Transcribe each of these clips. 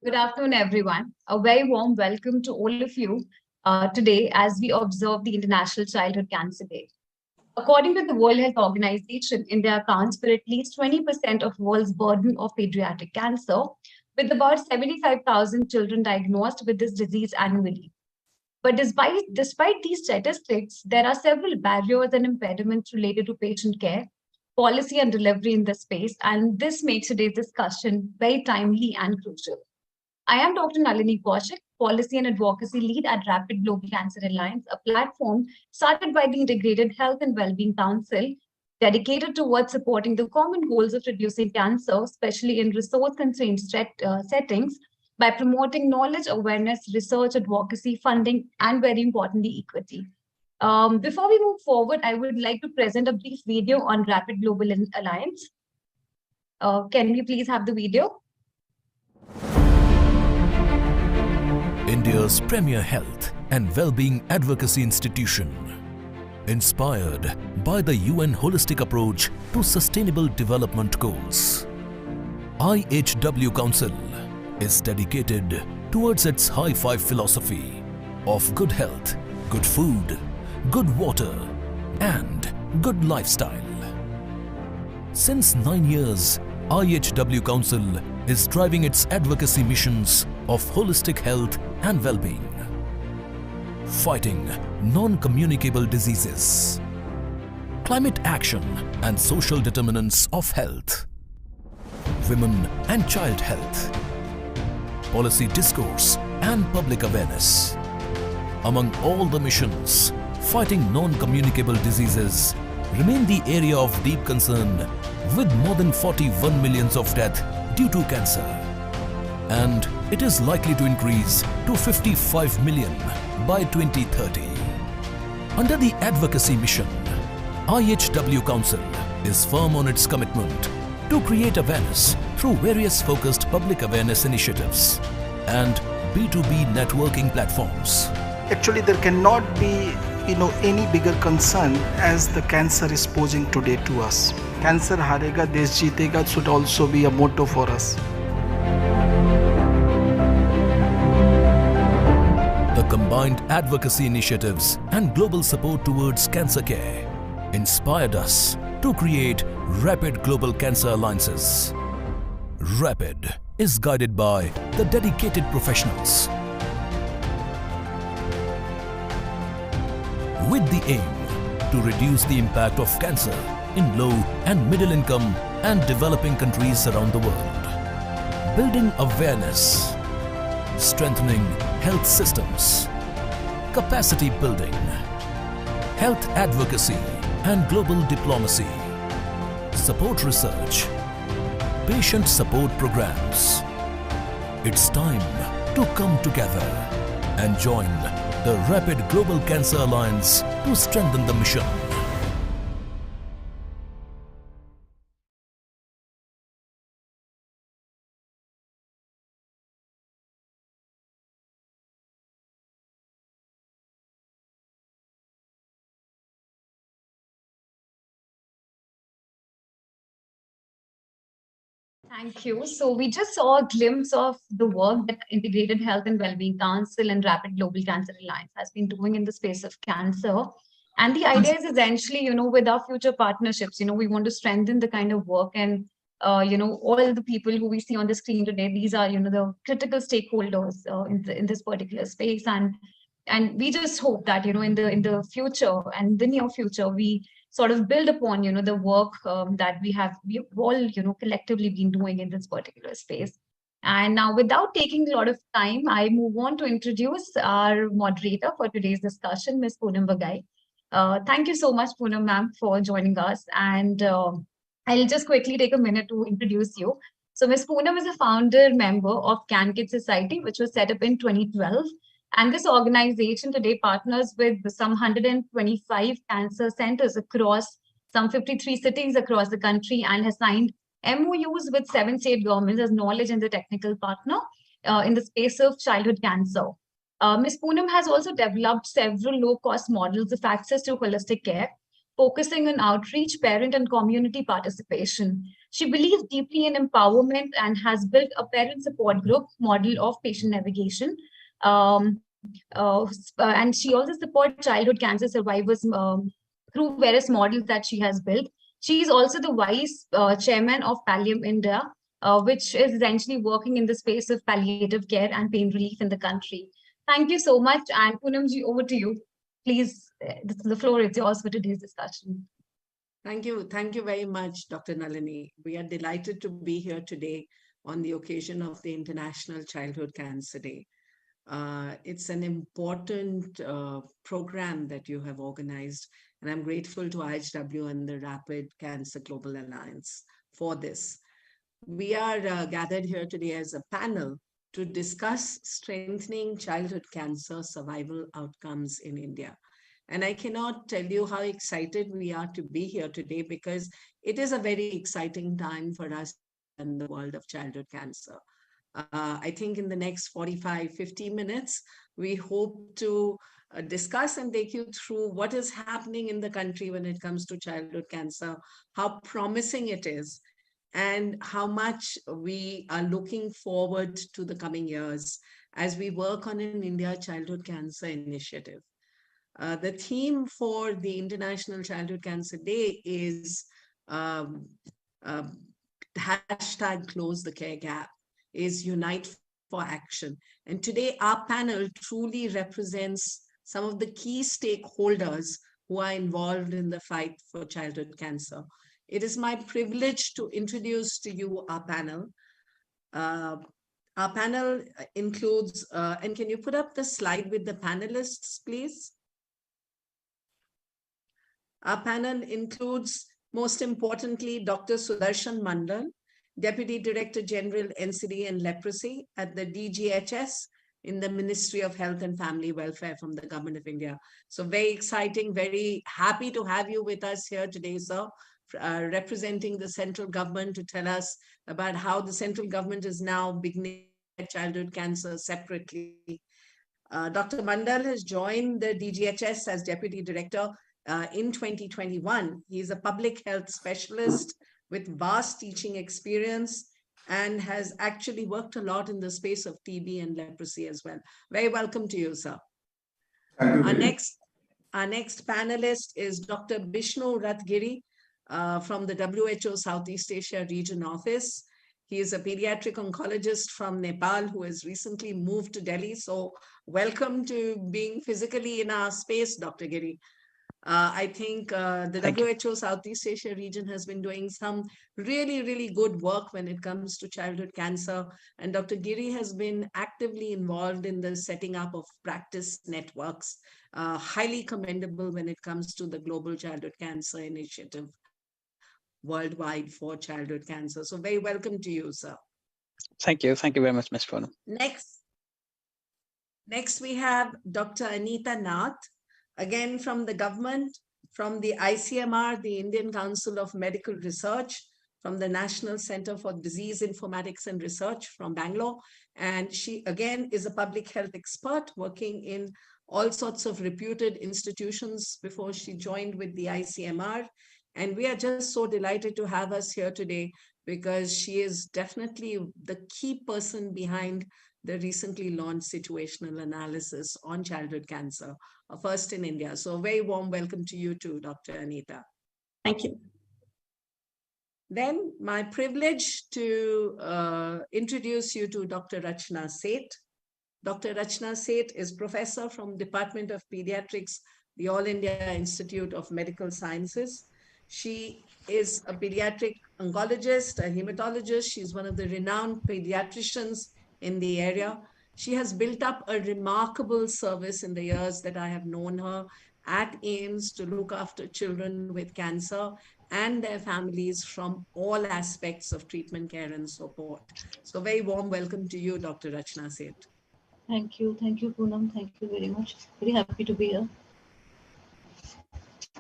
Good afternoon, everyone. A very warm welcome to all of you today as we observe the International Childhood Cancer Day. According to the World Health Organization, India accounts for at least 20% of world's burden of pediatric cancer, with about 75,000 children diagnosed with this disease annually. But despite these statistics, there are several barriers and impediments related to patient care, policy and delivery in this space, and this makes today's discussion very timely and crucial. I am Dr. Nalini Kaushik, Policy and Advocacy Lead at Rapid Global Cancer Alliance, a platform started by the Integrated Health and Wellbeing Council, dedicated towards supporting the common goals of reducing cancer, especially in resource-constrained settings, by promoting knowledge, awareness, research, advocacy, funding, and very importantly, equity. Before we move forward, I would like to present a brief video on Rapid Global Alliance. Can we please have the video? India's premier health and well-being advocacy institution, inspired by the UN holistic approach to sustainable development goals. IHW Council is dedicated towards its high five philosophy of good health, good food, good water, and good lifestyle. Since 9 years, IHW Council is driving its advocacy missions of holistic health and well-being, fighting non-communicable diseases, climate action and social determinants of health, women and child health, policy discourse and public awareness. Among all the missions, fighting non-communicable diseases remain the area of deep concern, with more than 41 million of deaths due to cancer. And it is likely to increase to 55 million by 2030. Under the advocacy mission, IHW Council is firm on its commitment to create awareness through various focused public awareness initiatives and B2B networking platforms. Actually, there cannot be any bigger concern as the cancer is posing today to us. Cancer harega, desh jeetega should also be a motto for us. The combined advocacy initiatives and global support towards cancer care inspired us to create Rapid Global Cancer Alliances. Rapid is guided by the dedicated professionals with the aim to reduce the impact of cancer in low and middle income and developing countries around the world. Building awareness, strengthening health systems, capacity building, health advocacy and global diplomacy, support research, patient support programs. It's time to come together and join the Rapid Global Cancer Alliance to strengthen the mission. Thank you. So we just saw a glimpse of the work that Integrated Health and Wellbeing Council and Rapid Global Cancer Alliance has been doing in the space of cancer. And the idea is essentially, with our future partnerships, we want to strengthen the kind of work and, all the people who we see on the screen today, these are, the critical stakeholders in this particular space. And we just hope that, in the future and the near future, we sort of build upon, the work that we've all, collectively been doing in this particular space. And now, without taking a lot of time, I move on to introduce our moderator for today's discussion, Ms. Poonam Bagai. Thank you so much, Poonam ma'am, for joining us. And I'll just quickly take a minute to introduce you. So Ms. Poonam is a founder member of CanKid Society, which was set up in 2012. And this organization today partners with some 125 cancer centers across some 53 cities across the country and has signed MOUs with 7 state governments as knowledge and the technical partner in the space of childhood cancer. Ms. Poonam has also developed several low-cost models of access to holistic care focusing on outreach, parent, and community participation. She believes deeply in empowerment and has built a parent support group model of patient navigation. And she also supports childhood cancer survivors through various models that she has built. She is also the vice chairman of Pallium India, which is essentially working in the space of palliative care and pain relief in the country. Thank you so much. And Poonamji, over to you. Please, the floor is yours for today's discussion. Thank you. Thank you very much, Dr. Nalini. We are delighted to be here today on the occasion of the International Childhood Cancer Day. It's an important program that you have organized, and I'm grateful to IHW and the Rapid Cancer Global Alliance for this. We are gathered here today as a panel to discuss strengthening childhood cancer survival outcomes in India. And I cannot tell you how excited we are to be here today, because it is a very exciting time for us in the world of childhood cancer. I think in the next 45, 50 minutes, we hope to discuss and take you through what is happening in the country when it comes to childhood cancer, how promising it is, and how much we are looking forward to the coming years as we work on an India Childhood Cancer Initiative. The theme for the International Childhood Cancer Day is hashtag close the care gap, is unite for action. And today our panel truly represents some of the key stakeholders who are involved in the fight for childhood cancer. It is my privilege to introduce to you our panel. Our panel includes, and can you put up the slide with the panelists, please? Our panel includes, most importantly, Dr. Sudarshan Mandal, Deputy Director General NCD and Leprosy at the DGHS in the Ministry of Health and Family Welfare from the Government of India. So very exciting, very happy to have you with us here today, sir, representing the central government to tell us about how the central government is now beginning childhood cancer separately. Dr. Mandal has joined the DGHS as Deputy Director in 2021. He is a public health specialist with vast teaching experience and has actually worked a lot in the space of TB and leprosy as well. Very welcome to you, sir. Thank you. Our next panelist is Dr. Bishnu Ratgiri from the WHO Southeast Asia Region Office. He is a pediatric oncologist from Nepal who has recently moved to Delhi. So welcome to being physically in our space, Dr. Giri. I think the WHO Southeast Asia region has been doing some really, really good work when it comes to childhood cancer. And Dr. Giri has been actively involved in the setting up of practice networks, highly commendable when it comes to the Global Childhood Cancer Initiative worldwide for childhood cancer. So very welcome to you, sir. Thank you. Thank you very much, Ms. Poonam. Next, we have Dr. Anita Nath, again from the government, from the ICMR, the Indian Council of Medical Research, from the National Center for Disease Informatics and Research from Bangalore. And she, again, is a public health expert working in all sorts of reputed institutions before she joined with the ICMR. And we are just so delighted to have us here today because she is definitely the key person behind the recently launched situational analysis on childhood cancer, first in India. So a very warm welcome to you too, Dr. Anita. Thank you. Then my privilege to introduce you to Dr. Rachna Seth. Dr. Rachna Seth is professor from Department of Pediatrics, the All India Institute of Medical Sciences. She is a pediatric oncologist, a hematologist. She's one of the renowned pediatricians in the area. She has built up a remarkable service in the years that I have known her at AIIMS to look after children with cancer and their families from all aspects of treatment, care, and support. So very warm welcome to you, Dr. Rachna Seth. Thank you, Poonam. Thank you very much. Very happy to be here.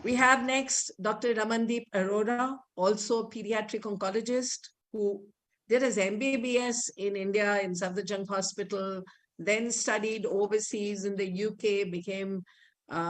We have next Dr. Ramandeep Arora, also a pediatric oncologist who did his MBBS in India in Safdarjung Hospital, then studied overseas in the UK, became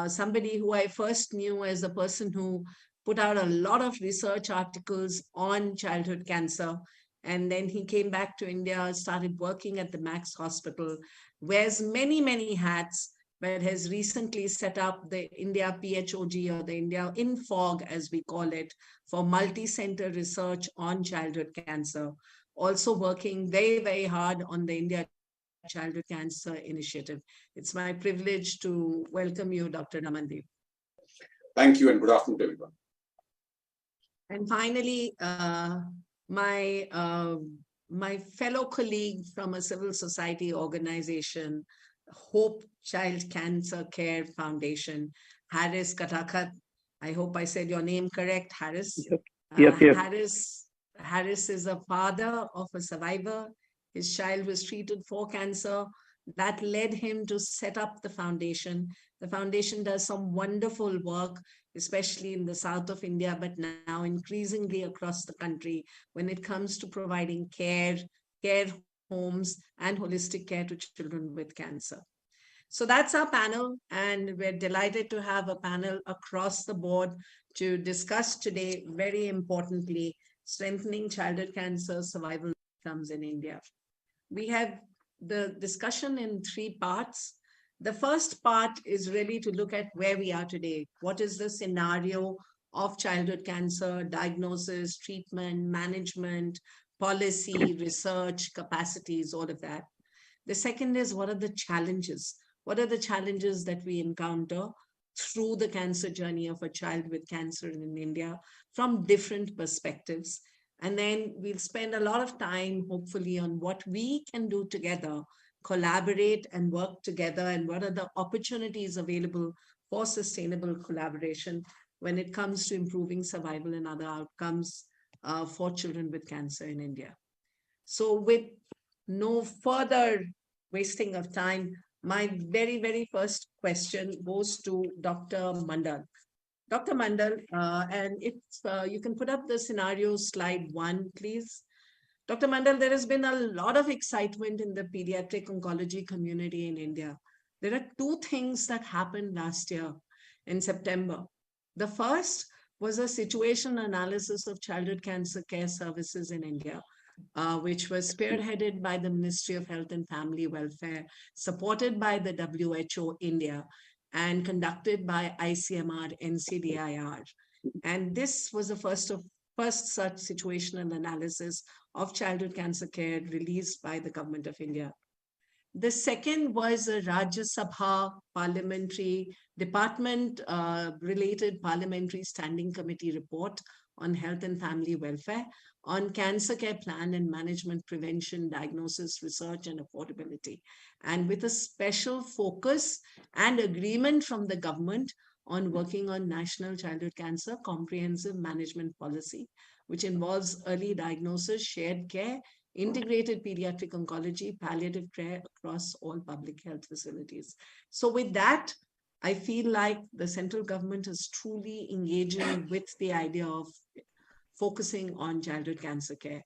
somebody who I first knew as a person who put out a lot of research articles on childhood cancer. And then he came back to India, started working at the Max Hospital, wears many, many hats, but has recently set up the India PHOG, or the India INFOG, as we call it, for multi-center research on childhood cancer. Also working very, very hard on the India Childhood Cancer Initiative. It's my privilege to welcome you, Dr. Ramandeep. Thank you and good afternoon to everyone. And finally, my fellow colleague from a civil society organization, Hope Child Cancer Care Foundation, Harris Katakat. I hope I said your name correct, Harris. Yep. Harris is a father of a survivor. His child was treated for cancer. That led him to set up the foundation. The foundation does some wonderful work, especially in the south of India, but now increasingly across the country when it comes to providing care homes, and holistic care to children with cancer. So that's our panel, and we're delighted to have a panel across the board to discuss today, very importantly, strengthening childhood cancer survival outcomes in India. We have the discussion in 3 parts. The first part is really to look at where we are today. What is the scenario of childhood cancer, diagnosis, treatment, management, policy, research, capacities, all of that. The second is, what are the challenges? What are the challenges that we encounter through the cancer journey of a child with cancer in India from different perspectives? And then we'll spend a lot of time, hopefully, on what we can do together, collaborate and work together, and what are the opportunities available for sustainable collaboration when it comes to improving survival and other outcomes for children with cancer in India. So with no further wasting of time, my very, very first question goes to Dr. Mandal. Dr. Mandal, and if you can put up the scenario slide 1, please. Dr. Mandal, there has been a lot of excitement in the pediatric oncology community in India. There are 2 things that happened last year in September. The first was a situation analysis of childhood cancer care services in India, which was spearheaded by the Ministry of Health and Family Welfare, supported by the WHO India, and conducted by ICMR NCDIR. And this was the first such situational analysis of childhood cancer care released by the Government of India. The second was a Rajya Sabha parliamentary department related parliamentary standing committee report on health and family welfare on cancer care plan and management, prevention, diagnosis, research, and affordability. And with a special focus and agreement from the government on working on national childhood cancer comprehensive management policy, which involves early diagnosis, shared care, integrated pediatric oncology, palliative care across all public health facilities. So with that, I feel like the central government is truly engaging with the idea of focusing on childhood cancer care.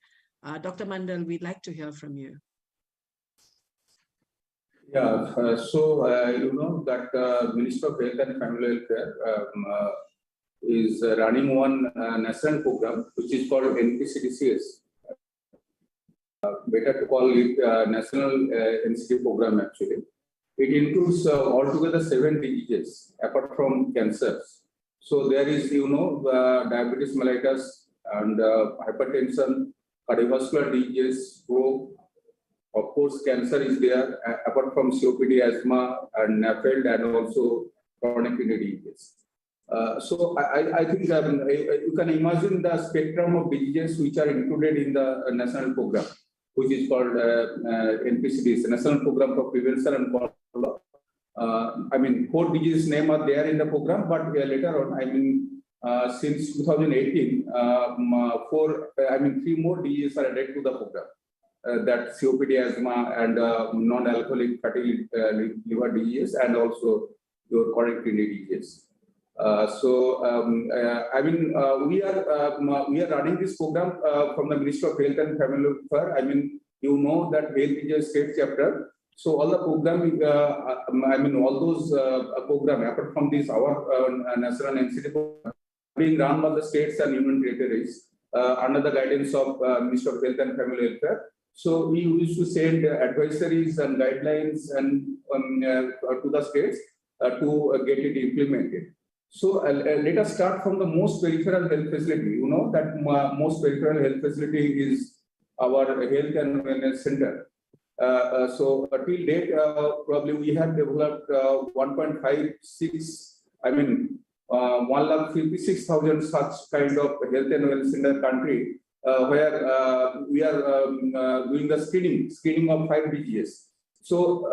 Dr. Mandal, we'd like to hear from you. Yeah, you know that Minister of Health and Family Welfare is running one national program, which is called NPCDCS. Better to call it National NCD program actually. It includes altogether 7 diseases apart from cancers. So there is, you know, diabetes mellitus and hypertension, cardiovascular disease, stroke. Of course, cancer is there apart from COPD, asthma, and NAFLD, and also chronic kidney disease. So I think you can imagine the spectrum of diseases which are included in the national program, which is called NPCDs, National Program for Prevention and Control. I mean, 4 diseases name are there in the program, but later on, I mean, since 2018, 3 more diseases are added to the program. That COPD, asthma, and non-alcoholic fatty liver disease, and also your chronic kidney disease. I mean, we are running this program from the Ministry of Health and Family Welfare. I mean, you know that health is a state chapter. So all the program, I mean, all those program apart from this, our national NCD program, being run by the states and union territories under the guidance of Minister of Health and Family Welfare. So we used to send advisories and guidelines and to the states to get it implemented. So let us start from the most peripheral health facility. You know that most peripheral health facility is our health and wellness center. So till date, probably we have developed 1.56, 1,56,000 such kind of health and wellness in the country, where we are doing the screening of 5 diseases. So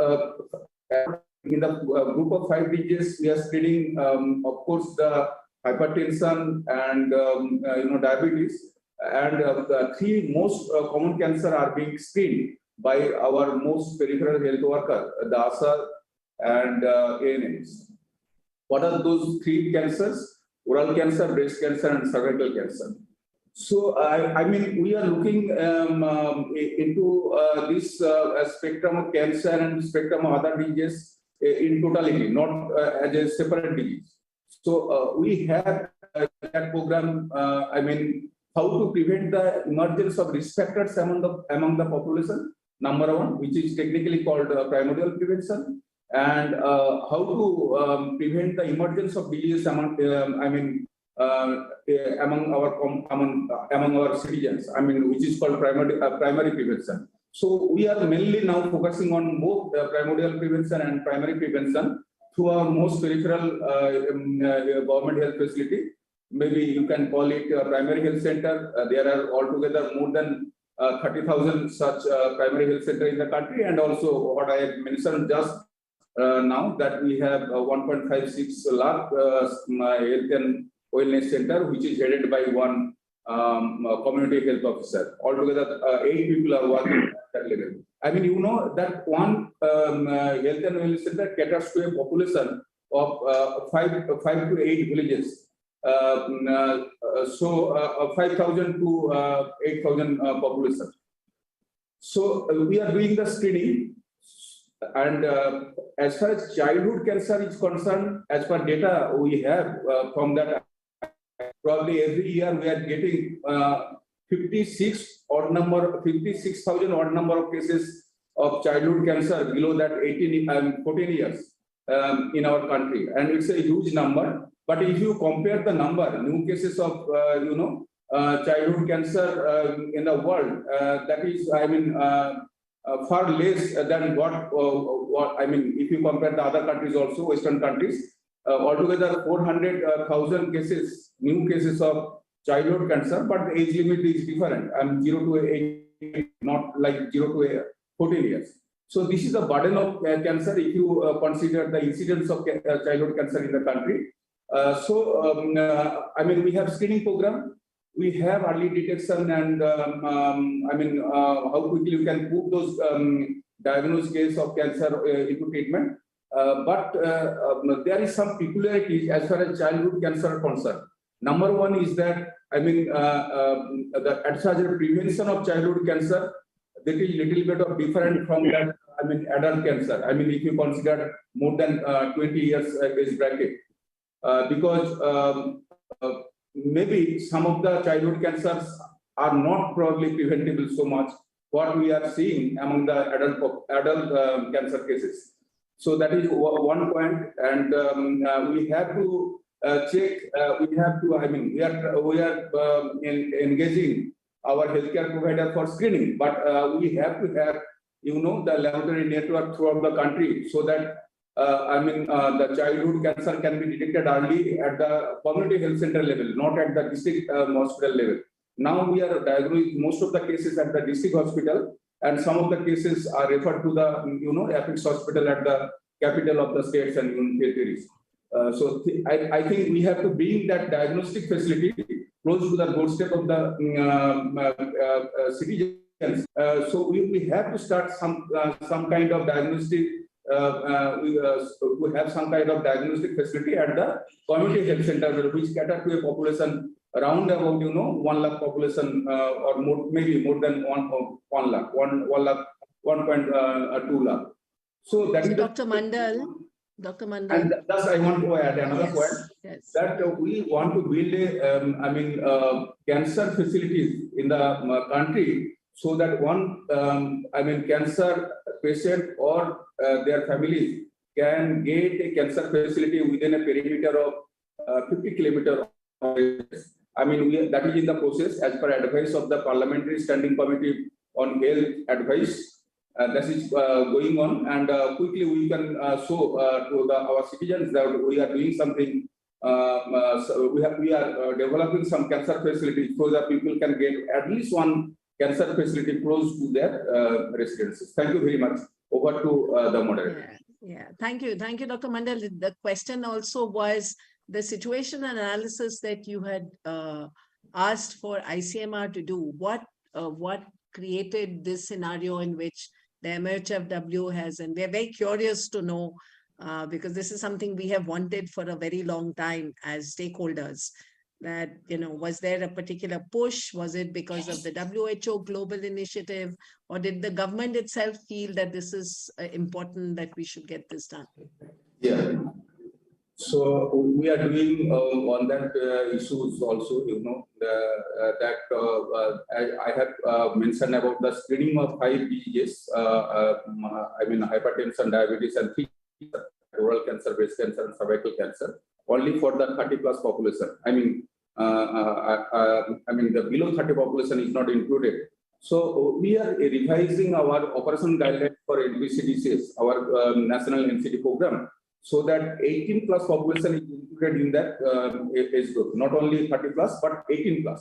in the group of 5 diseases, we are screening, of course, the hypertension and diabetes, and the 3 most common cancer are being screened by our most peripheral health worker, the ASA and ANMs. What are those 3 cancers? Oral cancer, breast cancer, and cervical cancer. So, we are looking into this spectrum of cancer and spectrum of other diseases in totality, not as a separate disease. So, we have that program, how to prevent the emergence of risk factors among the population, number 1, which is technically called primordial prevention, and how to prevent the emergence of disease among our citizens, which is called primary prevention. So we are mainly now focusing on both primordial prevention and primary prevention through our most peripheral government health facility. Maybe you can call it a primary health center. There are altogether more than 30,000 such primary health centers in the country, and also what I have mentioned just now, that we have 1.56 lakh health and wellness center, which is headed by 1 community health officer. Altogether, 8 people are working at that level. You know that 1 health and wellness center caters to a population of 5 to 8 villages. So 5,000 to 8,000 population. So we are doing the screening, and as far as childhood cancer is concerned, as per data we have from that, probably every year we are getting 56,000 odd number of cases of childhood cancer below that 14 years in our country, and it's a huge number. But if you compare the number, new cases of childhood cancer in the world, that is, far less than what if you compare the other countries also, Western countries. Altogether 400,000 cases, new cases of childhood cancer, but the age limit is different. 0 to 8, not like 0 to 14 years. So this is the burden of cancer if you consider the incidence of childhood cancer in the country. We have screening program, we have early detection, and how quickly you can put those diagnosed case of cancer into treatment. But there is some peculiarities as far as childhood cancer are concerned. Number 1 is that the adult prevention of childhood cancer, that is little bit of different from that adult cancer. If you consider more than 20 years age bracket, because maybe some of the childhood cancers are not probably preventable so much what we are seeing among the adult cancer cases. So that is 1 point, and we have to check. We have to. We are engaging our healthcare provider for screening, but we have to have the laboratory network throughout the country, so that the childhood cancer can be detected early at the community health center level, not at the district hospital level. Now we are diagnosing most of the cases at the district hospital, and some of the cases are referred to the Apex hospital at the capital of the states and union territories. So I think we have to bring that diagnostic facility close to the doorstep of the citizens. So we have to start some kind of diagnostic. We have some kind of diagnostic facility at the community health center, which cater to a population around about 1 lakh population, or more, maybe more than 1 lakh, 1 lakh, 1.2 lakh. So that is Dr. Mandal, Dr. Mandal. And thus I want to add another point. Yes. That we want to build a, cancer facilities in the country, so that one, cancer patient or their families can get a cancer facility within a perimeter of 50 kilometers. That is in the process as per advice of the Parliamentary Standing Committee on Health Advice. That is going on, and quickly we can show to our citizens that we are doing something. So we are developing some cancer facilities so that people can get at least one cancer facility close to their residences. Thank you very much. Over to the moderator. Yeah. Thank you, Dr. Mandal. The question also was the situation analysis that you had asked for ICMR to do. What created this scenario in which the MHFW has, and we're very curious to know, because this is something we have wanted for a very long time as stakeholders, that, was there a particular push? Was it because of the WHO global initiative, or did the government itself feel that this is important, that we should get this done? Yeah. So we are doing on that issues also, I have mentioned about the screening of 5 diseases, hypertension, diabetes, and 3 oral cancer, breast cancer, and cervical cancer, only for the 30+ population. The below 30 population is not included. So we are revising our operation guidelines for NBCDCs, our national NCD program, so that 18+ population is included in that age group, not only 30+, but 18+.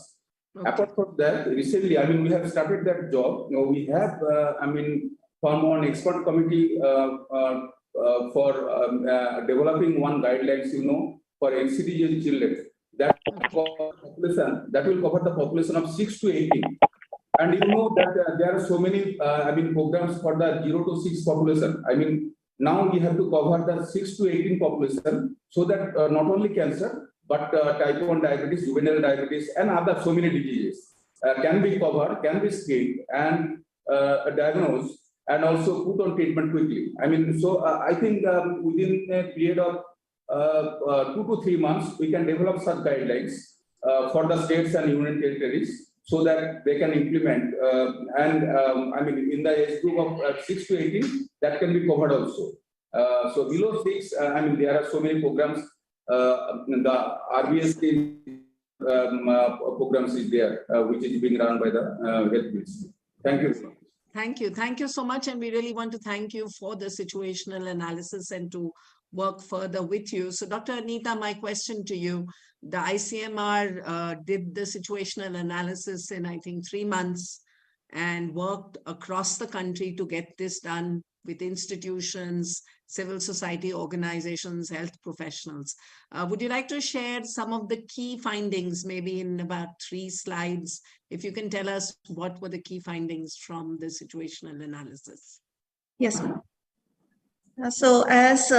Okay. Apart from that, recently, we have started that job. We have, formed an expert committee for developing one guidelines, for NCD children. That will cover the population of 6 to 18. And that there are so many, programs for the 0 to 6 population. Now we have to cover the 6 to 18 population, so that not only cancer, but type 1 diabetes, juvenile diabetes, and other so many diseases can be covered, can be screened and diagnosed, and also put on treatment quickly. I think within a period of 2 to 3 months, we can develop such guidelines for the states and union territories, so that they can implement. In the age group of 6 to 18, that can be covered also. So below 6, there are so many programs. The RBST programs is there, which is being run by the Health Ministry. Thank you. Thank you so much, and we really want to thank you for the situational analysis and to work further with you. So Dr. Anita, my question to you, the ICMR did the situational analysis in, I think, 3 months, and worked across the country to get this done with institutions, civil society organizations, health professionals. Would you like to share some of the key findings, maybe in about 3 slides? If you can tell us what were the key findings from the situational analysis. Yes, ma'am. So as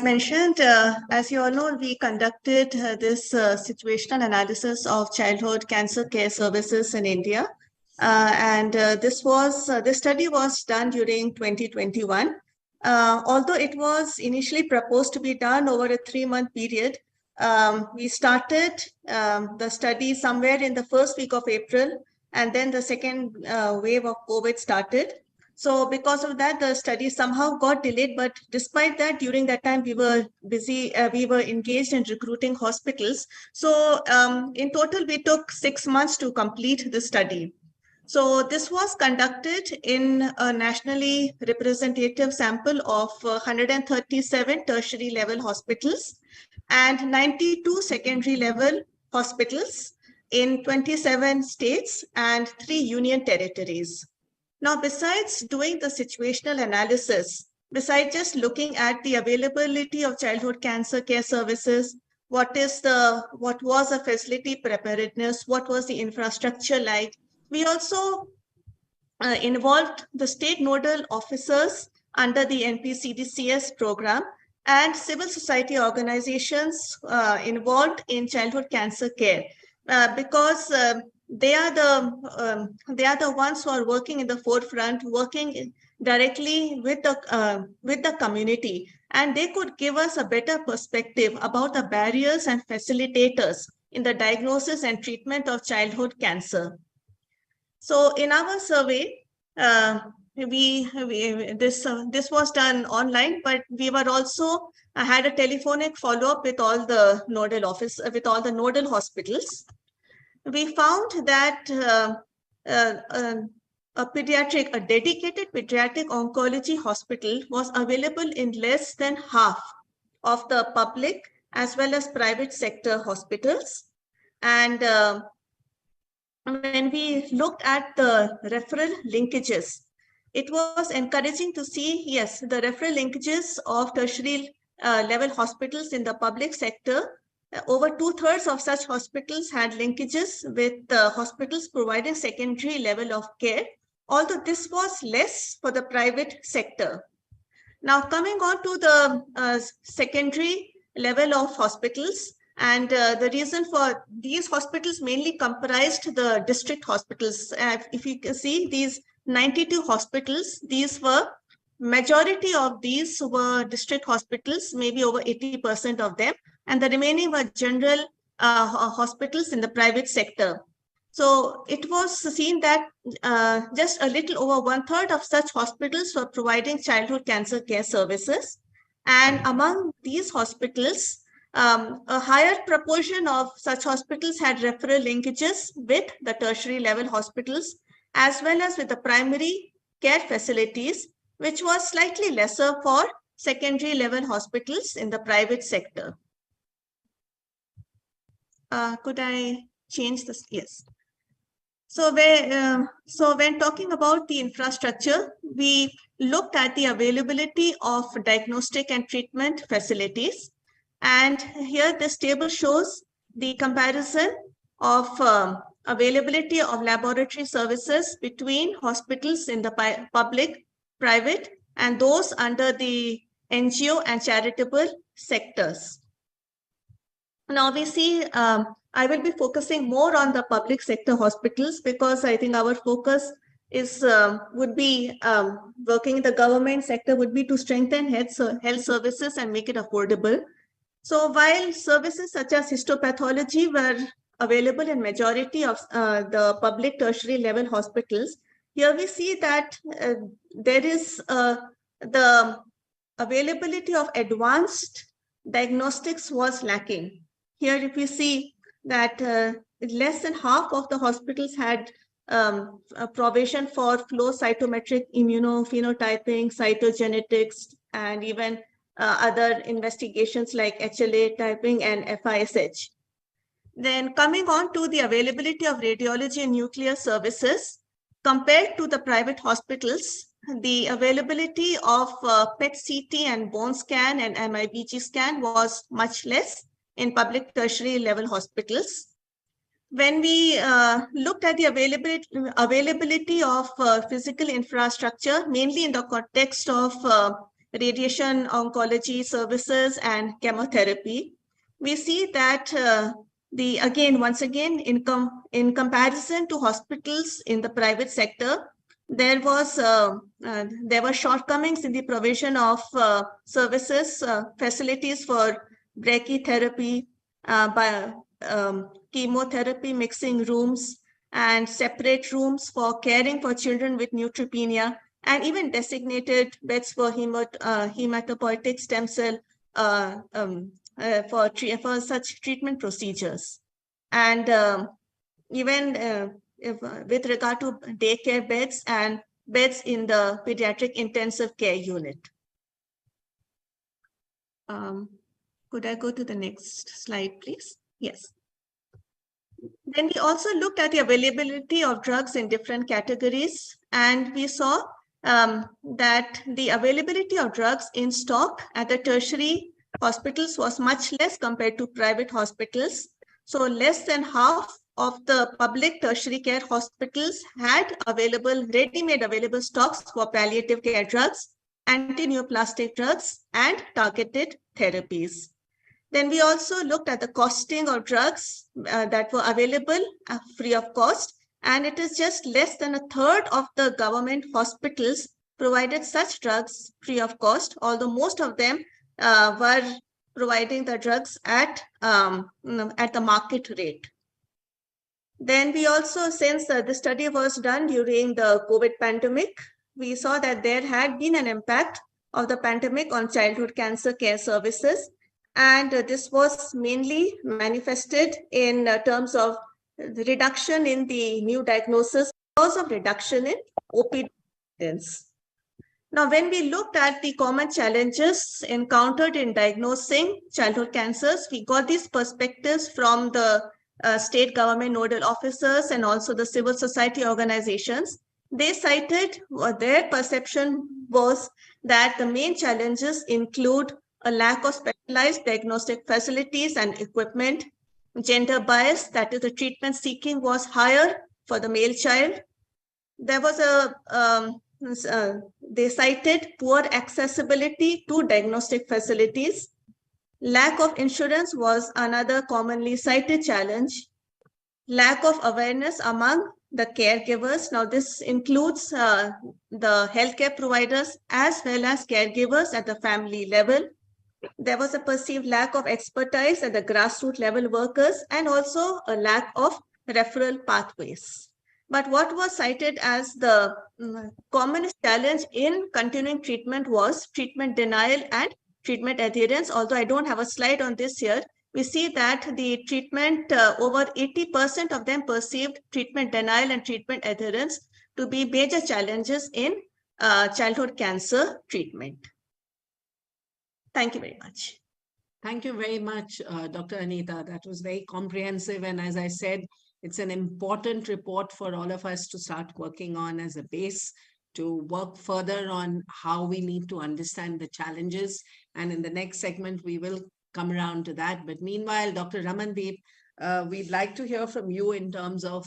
mentioned, as you all know, we conducted this situational analysis of childhood cancer care services in India. This study was done during 2021. Although it was initially proposed to be done over a 3-month period, we started the study somewhere in the first week of April, and then the second wave of COVID started. So because of that, the study somehow got delayed. But despite that, during that time, we were busy. We were engaged in recruiting hospitals. So in total, we took 6 months to complete the study. So this was conducted in a nationally representative sample of 137 tertiary level hospitals and 92 secondary level hospitals in 27 states and 3 union territories. Now, besides doing the situational analysis, besides just looking at the availability of childhood cancer care services, what was the facility preparedness, what was the infrastructure like, we also involved the state nodal officers under the NPCDCS program and civil society organizations involved in childhood cancer care, because they are the ones who are working in the forefront, working directly with the community, and they could give us a better perspective about the barriers and facilitators in the diagnosis and treatment of childhood cancer. So in our survey, this was done online, but we were also had a telephonic follow-up with all the nodal hospitals. We found that a dedicated pediatric oncology hospital was available in less than half of the public as well as private sector hospitals. And when we looked at the referral linkages, it was encouraging to see, yes, the referral linkages of tertiary level hospitals in the public sector. Over 2/3 of such hospitals had linkages with hospitals providing secondary level of care, although this was less for the private sector. Now, coming on to the secondary level of hospitals, and the reason for these hospitals mainly comprised the district hospitals. If you can see these 92 hospitals, majority of these were district hospitals, maybe over 80% of them, and the remaining were general hospitals in the private sector. So it was seen that just a little over 1/3 of such hospitals were providing childhood cancer care services. And among these hospitals, a higher proportion of such hospitals had referral linkages with the tertiary level hospitals, as well as with the primary care facilities, which was slightly lesser for secondary level hospitals in the private sector. Could I change this? Yes. So when talking about the infrastructure, we looked at the availability of diagnostic and treatment facilities. And here this table shows the comparison of availability of laboratory services between hospitals in the public, private, and those under the NGO and charitable sectors. Now we see, I will be focusing more on the public sector hospitals because I think our focus is would be working in the government sector would be to strengthen health services and make it affordable. So while services such as histopathology were available in majority of the public tertiary level hospitals, here we see that there is the availability of advanced diagnostics was lacking. Here, if we see that less than half of the hospitals had a provision for flow cytometric immunophenotyping, cytogenetics, and even other investigations like HLA typing and FISH. Then coming on to the availability of radiology and nuclear services, compared to the private hospitals, the availability of PET-CT and bone scan and MIBG scan was much less in public tertiary level hospitals. When we looked at the availability of physical infrastructure, mainly in the context of radiation oncology services and chemotherapy, we see that once again, in comparison to hospitals in the private sector, there were shortcomings in the provision of services, facilities for brachytherapy, chemotherapy mixing rooms, and separate rooms for caring for children with neutropenia, and even designated beds for hematopoietic stem cell for such treatment procedures. And even with regard to daycare beds and beds in the pediatric intensive care unit. Could I go to the next slide, please? Yes. Then we also looked at the availability of drugs in different categories, and we saw that the availability of drugs in stock at the tertiary hospitals was much less compared to private hospitals. So less than half of the public tertiary care hospitals had ready-made available stocks for palliative care drugs, anti-neoplastic drugs, and targeted therapies. Then we also looked at the costing of drugs that were available free of cost, and it is just less than 1/3 of the government hospitals provided such drugs free of cost, although most of them were providing the drugs at the market rate. Then we also, since the study was done during the COVID pandemic, we saw that there had been an impact of the pandemic on childhood cancer care services. And this was mainly manifested in terms of the reduction in the new diagnosis because of reduction in OPD incidence. Now, when we looked at the common challenges encountered in diagnosing childhood cancers, we got these perspectives from the state government nodal officers and also the civil society organizations. They cited their perception was that the main challenges include a lack of specialized diagnostic facilities and equipment, gender bias, that is, the treatment seeking was higher for the male child. There was they cited poor accessibility to diagnostic facilities. Lack of insurance was another commonly cited challenge. Lack of awareness among the caregivers. Now, this includes the healthcare providers as well as caregivers at the family level. There was a perceived lack of expertise at the grassroots level workers and also a lack of referral pathways. But what was cited as the commonest challenge in continuing treatment was treatment denial and treatment adherence. Although I don't have a slide on this here, we see that the treatment, over 80% of them perceived treatment denial and treatment adherence to be major challenges in childhood cancer treatment. Thank you very much. Thank you very much, Dr. Anita. That was very comprehensive. And as I said, it's an important report for all of us to start working on as a base to work further on how we need to understand the challenges. And in the next segment, we will come around to that. But meanwhile, Dr. Ramandeep, we'd like to hear from you in terms of,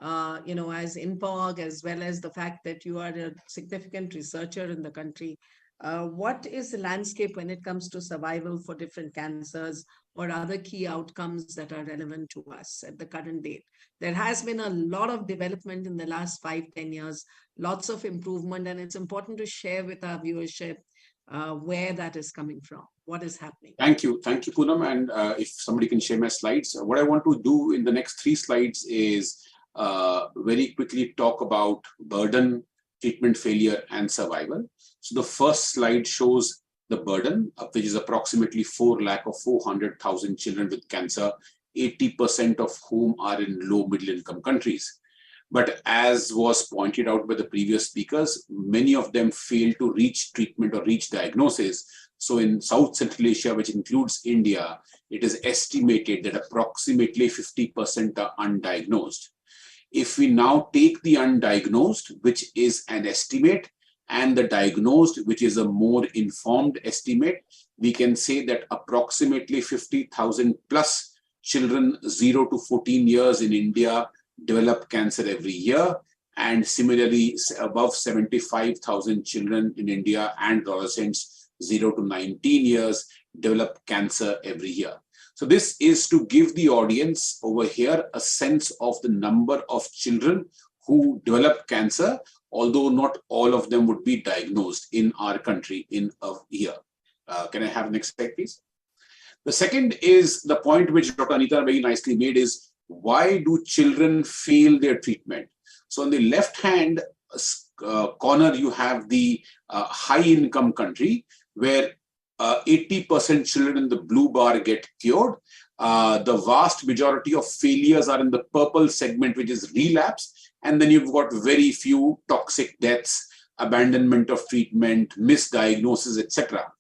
as INPOG, as well as the fact that you are a significant researcher in the country. What is the landscape when it comes to survival for different cancers or other key outcomes that are relevant to us at the current date? There has been a lot of development in the last 5-10 years, lots of improvement, and it's important to share with our viewership where that is coming from, what is happening. Thank you, Poonam. And if somebody can share my slides, what I want to do in the next 3 slides is very quickly talk about burden, treatment failure, and survival. So the first slide shows the burden, which is approximately 4,400,000 children with cancer, 80% of whom are in low middle income countries. But as was pointed out by the previous speakers, many of them fail to reach treatment or reach diagnosis. So in South Central Asia, which includes India, it is estimated that approximately 50% are undiagnosed. If we now take the undiagnosed, which is an estimate, and the diagnosed, which is a more informed estimate, we can say that approximately 50,000 plus children 0 to 14 years in India develop cancer every year. And similarly, above 75,000 children in India and adolescents 0 to 19 years develop cancer every year. So this is to give the audience over here a sense of the number of children who develop cancer, although not all of them would be diagnosed in our country in a year. Can I have next slide, please? The second is the point which Dr. Anita very nicely made is, why do children fail their treatment? So on the left-hand corner, you have the high-income country where 80% children in the blue bar get cured. The vast majority of failures are in the purple segment, which is relapse. And then you've got very few toxic deaths, abandonment of treatment, misdiagnosis, etc.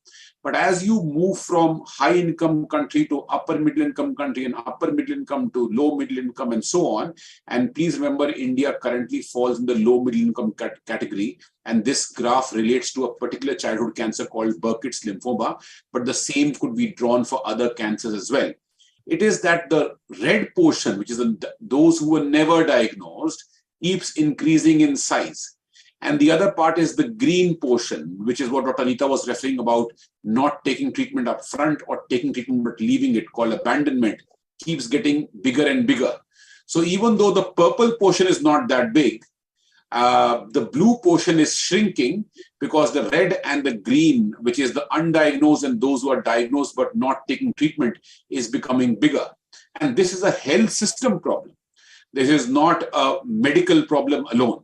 But as you move from high income country to upper middle income country and upper middle income to low middle income and so on, and please remember India currently falls in the low middle income category, and this graph relates to a particular childhood cancer called Burkitt's lymphoma, but the same could be drawn for other cancers as well. It is that the red portion, which is those who were never diagnosed, keeps increasing in size. And the other part is the green portion, which is what Dr. Anita was referring about, not taking treatment up front or taking treatment but leaving it, called abandonment, keeps getting bigger and bigger. So even though the purple portion is not that big, The blue portion is shrinking because the red and the green, which is the undiagnosed and those who are diagnosed but not taking treatment, is becoming bigger. And this is a health system problem. This is not a medical problem alone.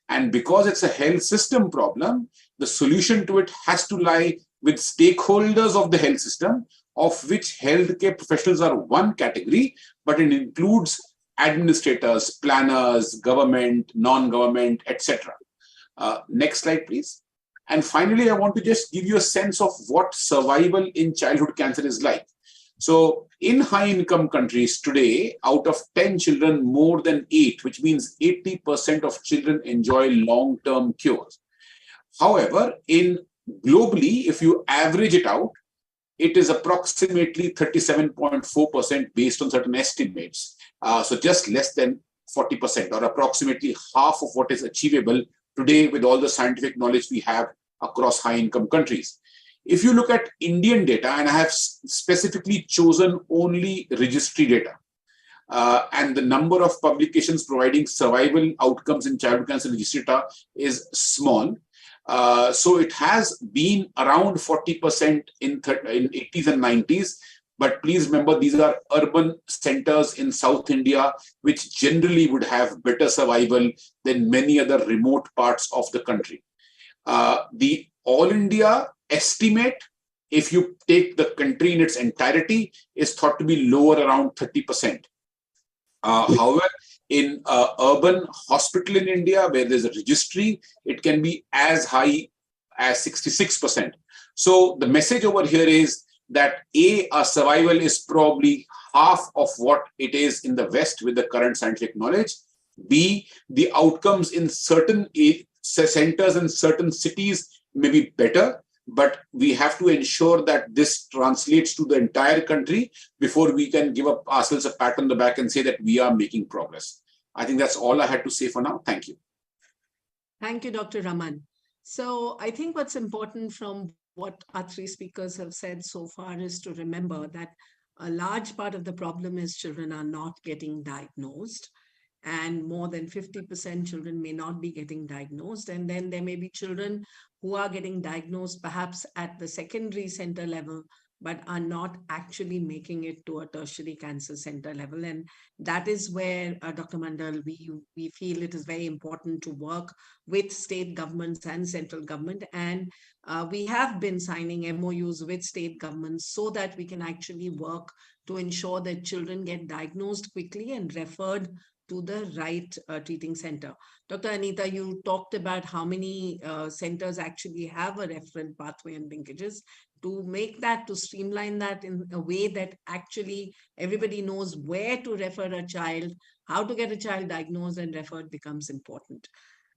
And because it's a health system problem, the solution to it has to lie with stakeholders of the health system, of which healthcare professionals are one category, but it includes administrators, planners, government, non-government, etc. Next slide, please. And finally, I want to just give you a sense of what survival in childhood cancer is like. So in high-income countries today, out of 10 children, more than 8, which means 80% of children enjoy long-term cures. However, globally, if you average it out, it is approximately 37.4% based on certain estimates. So just less than 40%, or approximately half of what is achievable today with all the scientific knowledge we have across high-income countries. If you look at Indian data, and I have specifically chosen only registry data, and the number of publications providing survival outcomes in childhood cancer registry data is small. So it has been around 40% in 80s and 90s. But please remember, these are urban centers in South India, which generally would have better survival than many other remote parts of the country. The All India estimate, if you take the country in its entirety, is thought to be lower, around 30%. However, in urban hospital in India, where there's a registry, it can be as high as 66%. So the message over here is that our survival is probably half of what it is in the West with the current scientific knowledge. B, the outcomes in certain centers and certain cities may be better, but we have to ensure that this translates to the entire country before we can give up ourselves a pat on the back and say that we are making progress. I think that's all I had to say for now. Thank you. Thank you, Dr. Raman. So I think what's important from what our three speakers have said so far is to remember that a large part of the problem is children are not getting diagnosed, and more than 50% children may not be getting diagnosed. And then there may be children who are getting diagnosed perhaps at the secondary center level, but are not actually making it to a tertiary cancer center level. And that is where, Dr. Mandal, we feel it is very important to work with state governments and central government. And we have been signing MOUs with state governments so that we can actually work to ensure that children get diagnosed quickly and referred to the right treating center. Dr. Anita, you talked about how many centers actually have a referral pathway and linkages. To make that, to streamline that in a way that actually everybody knows where to refer a child, how to get a child diagnosed and referred becomes important.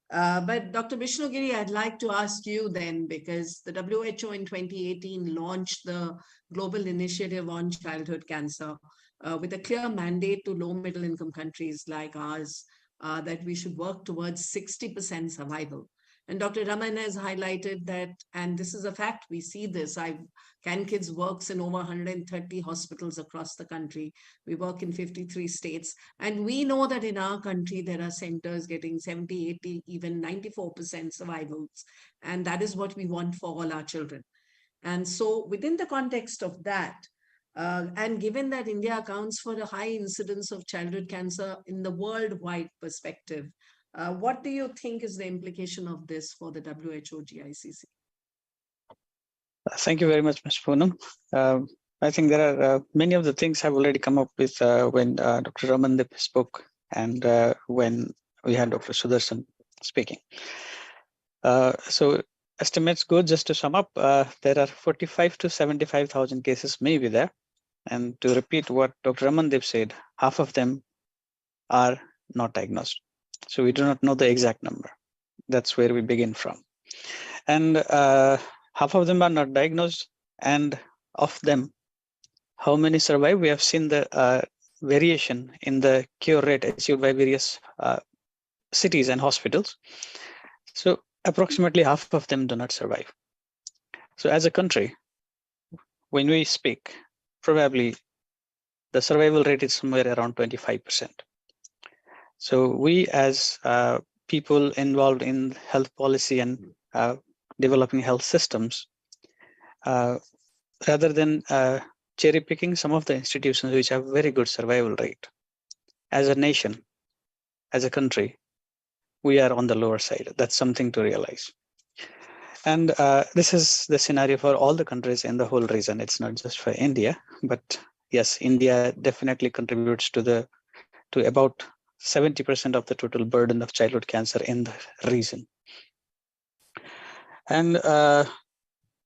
But Dr. Vishnugiri, I'd like to ask you then, because the WHO in 2018 launched the Global Initiative on Childhood Cancer with a clear mandate to low middle income countries like ours that we should work towards 60% survival. And Dr. Raman has highlighted that, and this is a fact, we see this. CanKids works in over 130 hospitals across the country. We work in 53 states. And we know that in our country, there are centers getting 70, 80, even 94% survivals. And that is what we want for all our children. And so within the context of that, and given that India accounts for a high incidence of childhood cancer in the worldwide perspective, what do you think is the implication of this for the WHO GICC? Thank you very much, Ms. Poonam. I think there are many of the things have already come up with when Dr. Ramandip spoke and when we had Dr. Sudarshan speaking. So estimates go, just to sum up, there are 45 to 75,000 cases may be there. And to repeat what Dr. Ramandip said, half of them are not diagnosed. So we do not know the exact number. That's where we begin from. And half of them are not diagnosed. And of them, how many survive? We have seen the variation in the cure rate achieved by various cities and hospitals. So approximately half of them do not survive. So as a country, when we speak, probably the survival rate is somewhere around 25%. So we as people involved in health policy and developing health systems, rather than cherry picking some of the institutions which have very good survival rate. As a nation, as a country, we are on the lower side. That's something to realize. And this is the scenario for all the countries in the whole region. It's not just for India, but yes, India definitely contributes to about 70% of the total burden of childhood cancer in the region. And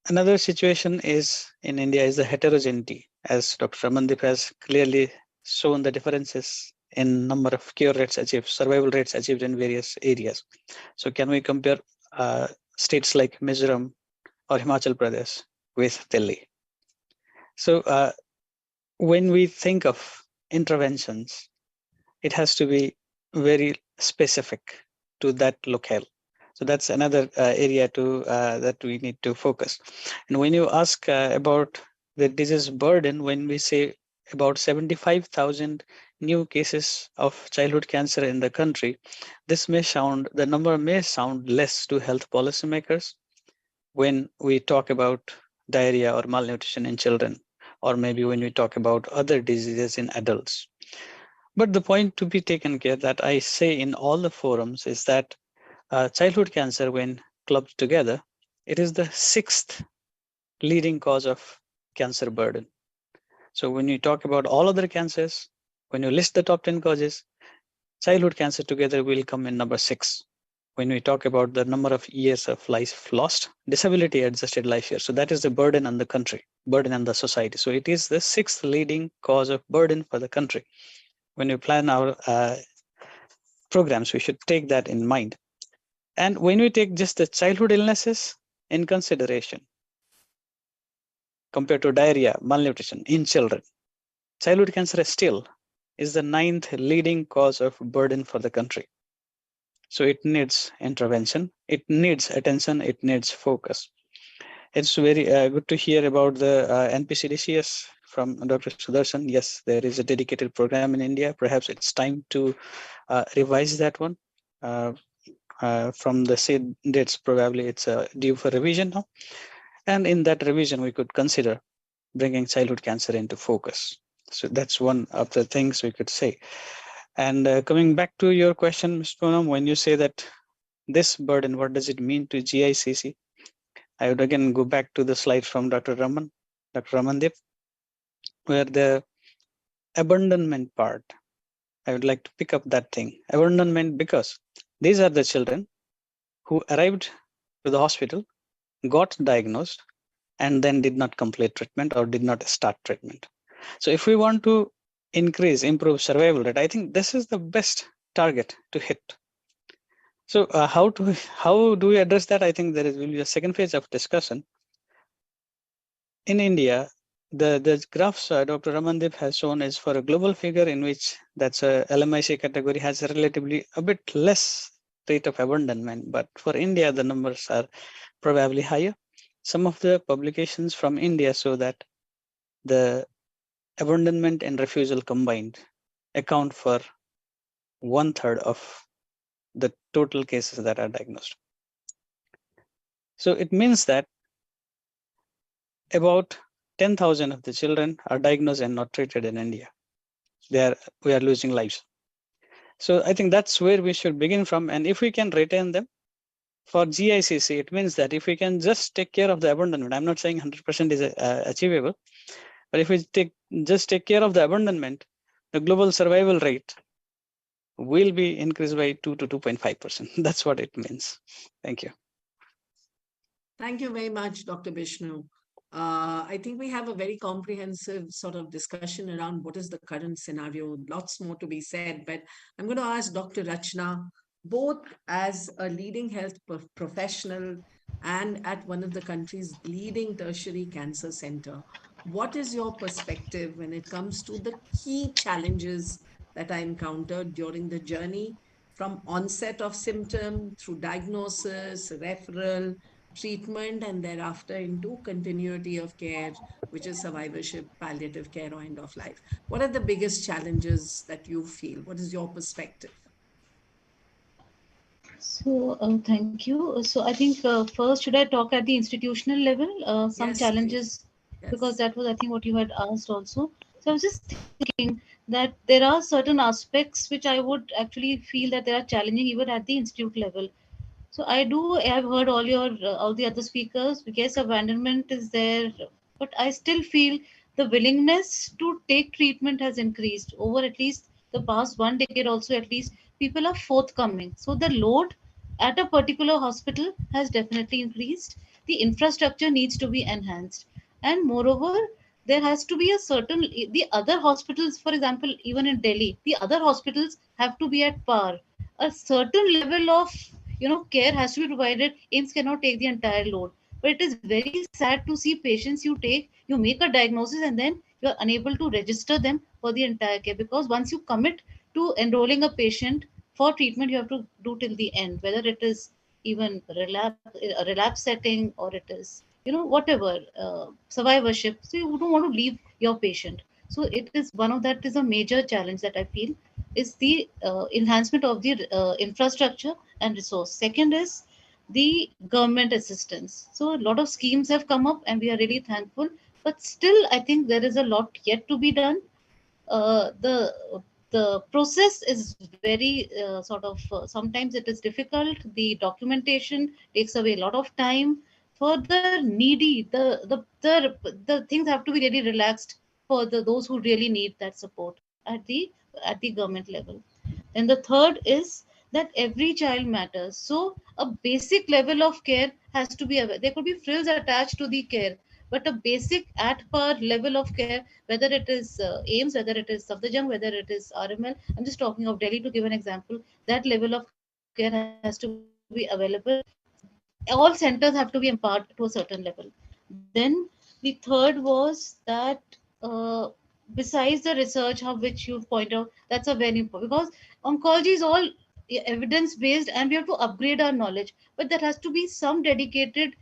another situation is in India is the heterogeneity, as Dr. Ramandip has clearly shown the differences in number of cure rates achieved, survival rates achieved in various areas. So can we compare states like Mizoram or Himachal Pradesh with Delhi? So when we think of interventions, it has to be very specific to that locale. So that's another area that we need to focus. And when you ask about the disease burden, when we say about 75,000 new cases of childhood cancer in the country, the number may sound less to health policymakers when we talk about diarrhea or malnutrition in children, or maybe when we talk about other diseases in adults. But the point to be taken care that I say in all the forums is that childhood cancer, when clubbed together, it is the 6th leading cause of cancer burden. So when you talk about all other cancers, when you list the top 10 causes, childhood cancer together will come in number 6. When we talk about the number of years of life lost, disability adjusted life years, so that is the burden on the country, burden on the society. So it is the 6th leading cause of burden for the country. When we plan our programs, we should take that in mind. And when we take just the childhood illnesses in consideration, compared to diarrhea, malnutrition in children, childhood cancer still is the 9th leading cause of burden for the country. So it needs intervention, it needs attention, it needs focus. It's very good to hear about the NPCDCS from Dr. Sudarshan. Yes, there is a dedicated program in India. Perhaps it's time to revise that one. From the said dates, probably it's due for revision now. And in that revision, we could consider bringing childhood cancer into focus. So that's one of the things we could say. And coming back to your question, Ms. Poonam, when you say that this burden, what does it mean to GICC? I would again go back to the slide from Dr. Ramandip, where the abandonment part, I would like to pick up that thing. Abandonment, because these are the children who arrived to the hospital, got diagnosed, and then did not complete treatment or did not start treatment. So if we want to improve survival rate, I think this is the best target to hit. So how do we address that? I think will be a second phase of discussion. In India, the graphs Dr. Ramandip has shown is for a global figure in which that's a LMIC category has a relatively a bit less rate of abandonment, but for India, the numbers are probably higher. Some of the publications from India show that the abandonment and refusal combined account for 1/3 of the total cases that are diagnosed. So it means that about 10,000 of the children are diagnosed and not treated in India. We are losing lives. So I think that's where we should begin from. And if we can retain them for GICC, it means that if we can just take care of the abandonment, I'm not saying 100% is achievable, but if we just take care of the abandonment, the global survival rate will be increased by 2 to 2.5%. That's what it means. Thank you. Thank you very much, Dr. Vishnu. I think we have a very comprehensive sort of discussion around what is the current scenario. Lots more to be said, but I'm going to ask Dr. Rachna, both as a leading health professional and at one of the country's leading tertiary cancer center, what is your perspective when it comes to the key challenges that are encountered during the journey from onset of symptom through diagnosis, referral, treatment, and thereafter into continuity of care, which is survivorship, palliative care, or end of life? What are the biggest challenges that you feel? What is your perspective? So, thank you. So, I think first, should I talk at the institutional level? Some Yes, please. challenges, because Yes. that was, I think, what you had asked also. So, I was just thinking that there are certain aspects which I would actually feel that they are challenging even at the institute level. So I do. I've heard all the other speakers. Yes, abandonment is there, but I still feel the willingness to take treatment has increased over at least the past 1 decade. Also, at least people are forthcoming. So the load at a particular hospital has definitely increased. The infrastructure needs to be enhanced, and moreover, there has to be a certain the other hospitals, for example, even in Delhi, the other hospitals have to be at par. A certain level of care has to be provided. AIMS cannot take the entire load, but it is very sad to see patients you make a diagnosis and then you are unable to register them for the entire care, because once you commit to enrolling a patient for treatment, you have to do till the end, whether it is even a relapse setting, or it is whatever, survivorship. So you don't want to leave your patient. So it is one of that is a major challenge that I feel is the enhancement of the infrastructure and resource. Second is the government assistance. So a lot of schemes have come up, and we are really thankful. But still, I think there is a lot yet to be done. The process is very sometimes it is difficult. The documentation takes away a lot of time for the needy. The things have to be really relaxed for those who really need that support at the government level. And the third is that every child matters. So a basic level of care has to be there could be frills attached to the care, but a basic at par level of care, whether it is AIMS, whether it is Safdarjung, whether it is RML. I'm just talking of Delhi to give an example. That level of care has to be available. All centers have to be empowered to a certain level. Then the third was that besides the research of which you point out, that's a very important, because oncology is all evidence based and we have to upgrade our knowledge, but there has to be some dedicated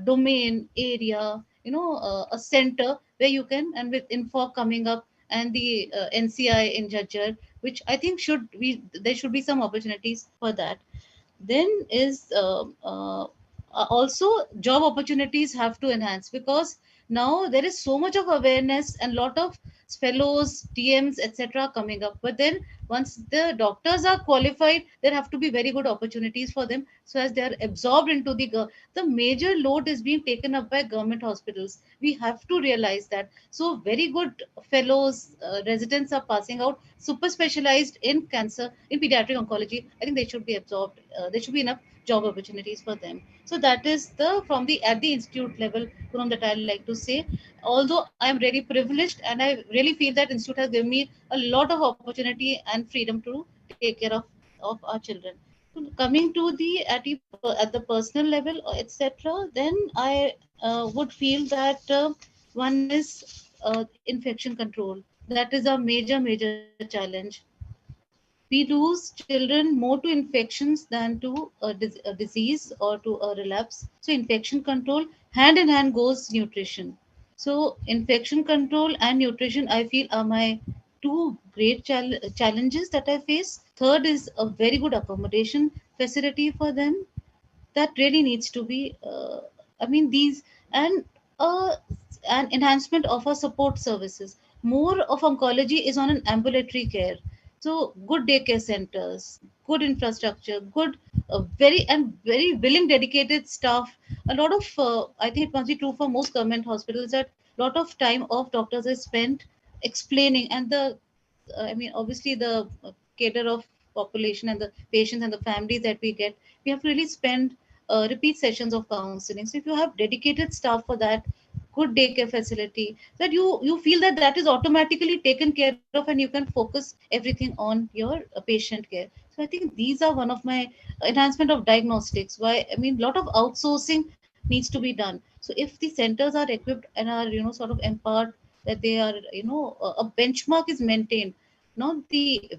domain area, a center where you can, and with info coming up and the NCI in Jajjar, which I think there should be some opportunities for that. Then is also job opportunities have to enhance, because now there is so much of awareness and lot of fellows, TMs, etc. coming up. But then once the doctors are qualified, there have to be very good opportunities for them, so as they are absorbed into the major load is being taken up by government hospitals. We have to realize that. So very good fellows, residents are passing out, super specialized in cancer, in pediatric oncology. I think they should be absorbed. There should be enough job opportunities for them. So that is the from the at the institute level, from that I like to say. Although I am really privileged, and I really feel that institute has given me a lot of opportunity and freedom to take care of our children. So coming to the at the personal level, etc., then I would feel that one is infection control. That is a major challenge. We lose children more to infections than to a disease or to a relapse. So infection control, hand in hand goes nutrition. So infection control and nutrition, I feel, are my two great challenges that I face. Third is a very good accommodation facility for them. That really needs to be I mean these, and uh, an enhancement of our support services. More of oncology is on an ambulatory care, so good daycare centers, good infrastructure, good very willing dedicated staff. A lot of I think it must be true for most government hospitals that a lot of time of doctors is spent explaining, and the I mean, obviously the cadre of population and the patients and the families that we get, we have to really spend repeat sessions of counseling. So if you have dedicated staff for that, good daycare facility, that you feel that that is automatically taken care of, and you can focus everything on your patient care. So I think these are one of my enhancement of diagnostics. Why I mean, a lot of outsourcing needs to be done. So if the centers are equipped and are sort of empowered, that they are a benchmark is maintained, not the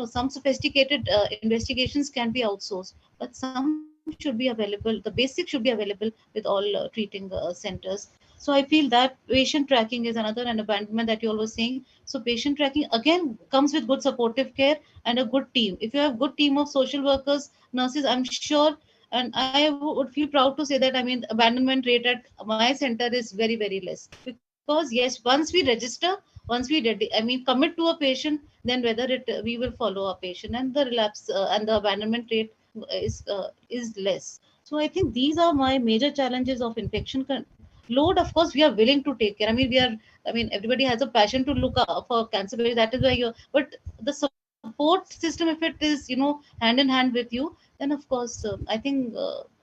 some sophisticated investigations can be outsourced, but some should be available, the basics should be available with all treating centers. So I feel that patient tracking is another, and abandonment that you all were saying. So patient tracking again comes with good supportive care and a good team. If you have good team of social workers, nurses, I'm sure, and I would feel proud to say that, I mean, abandonment rate at my center is very, very less. Because yes, once we register, once we commit to a patient, then whether we will follow a patient, and the relapse and the abandonment rate is less. So I think these are my major challenges of infection load. Of course, we are willing to take care. I mean, everybody has a passion to look out for cancer patients. That is why you. But the support system, if it is, hand in hand with you, then of course, I think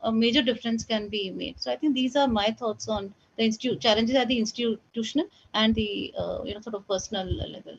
a major difference can be made. So I think these are my thoughts on the challenges at the institutional and the sort of personal level.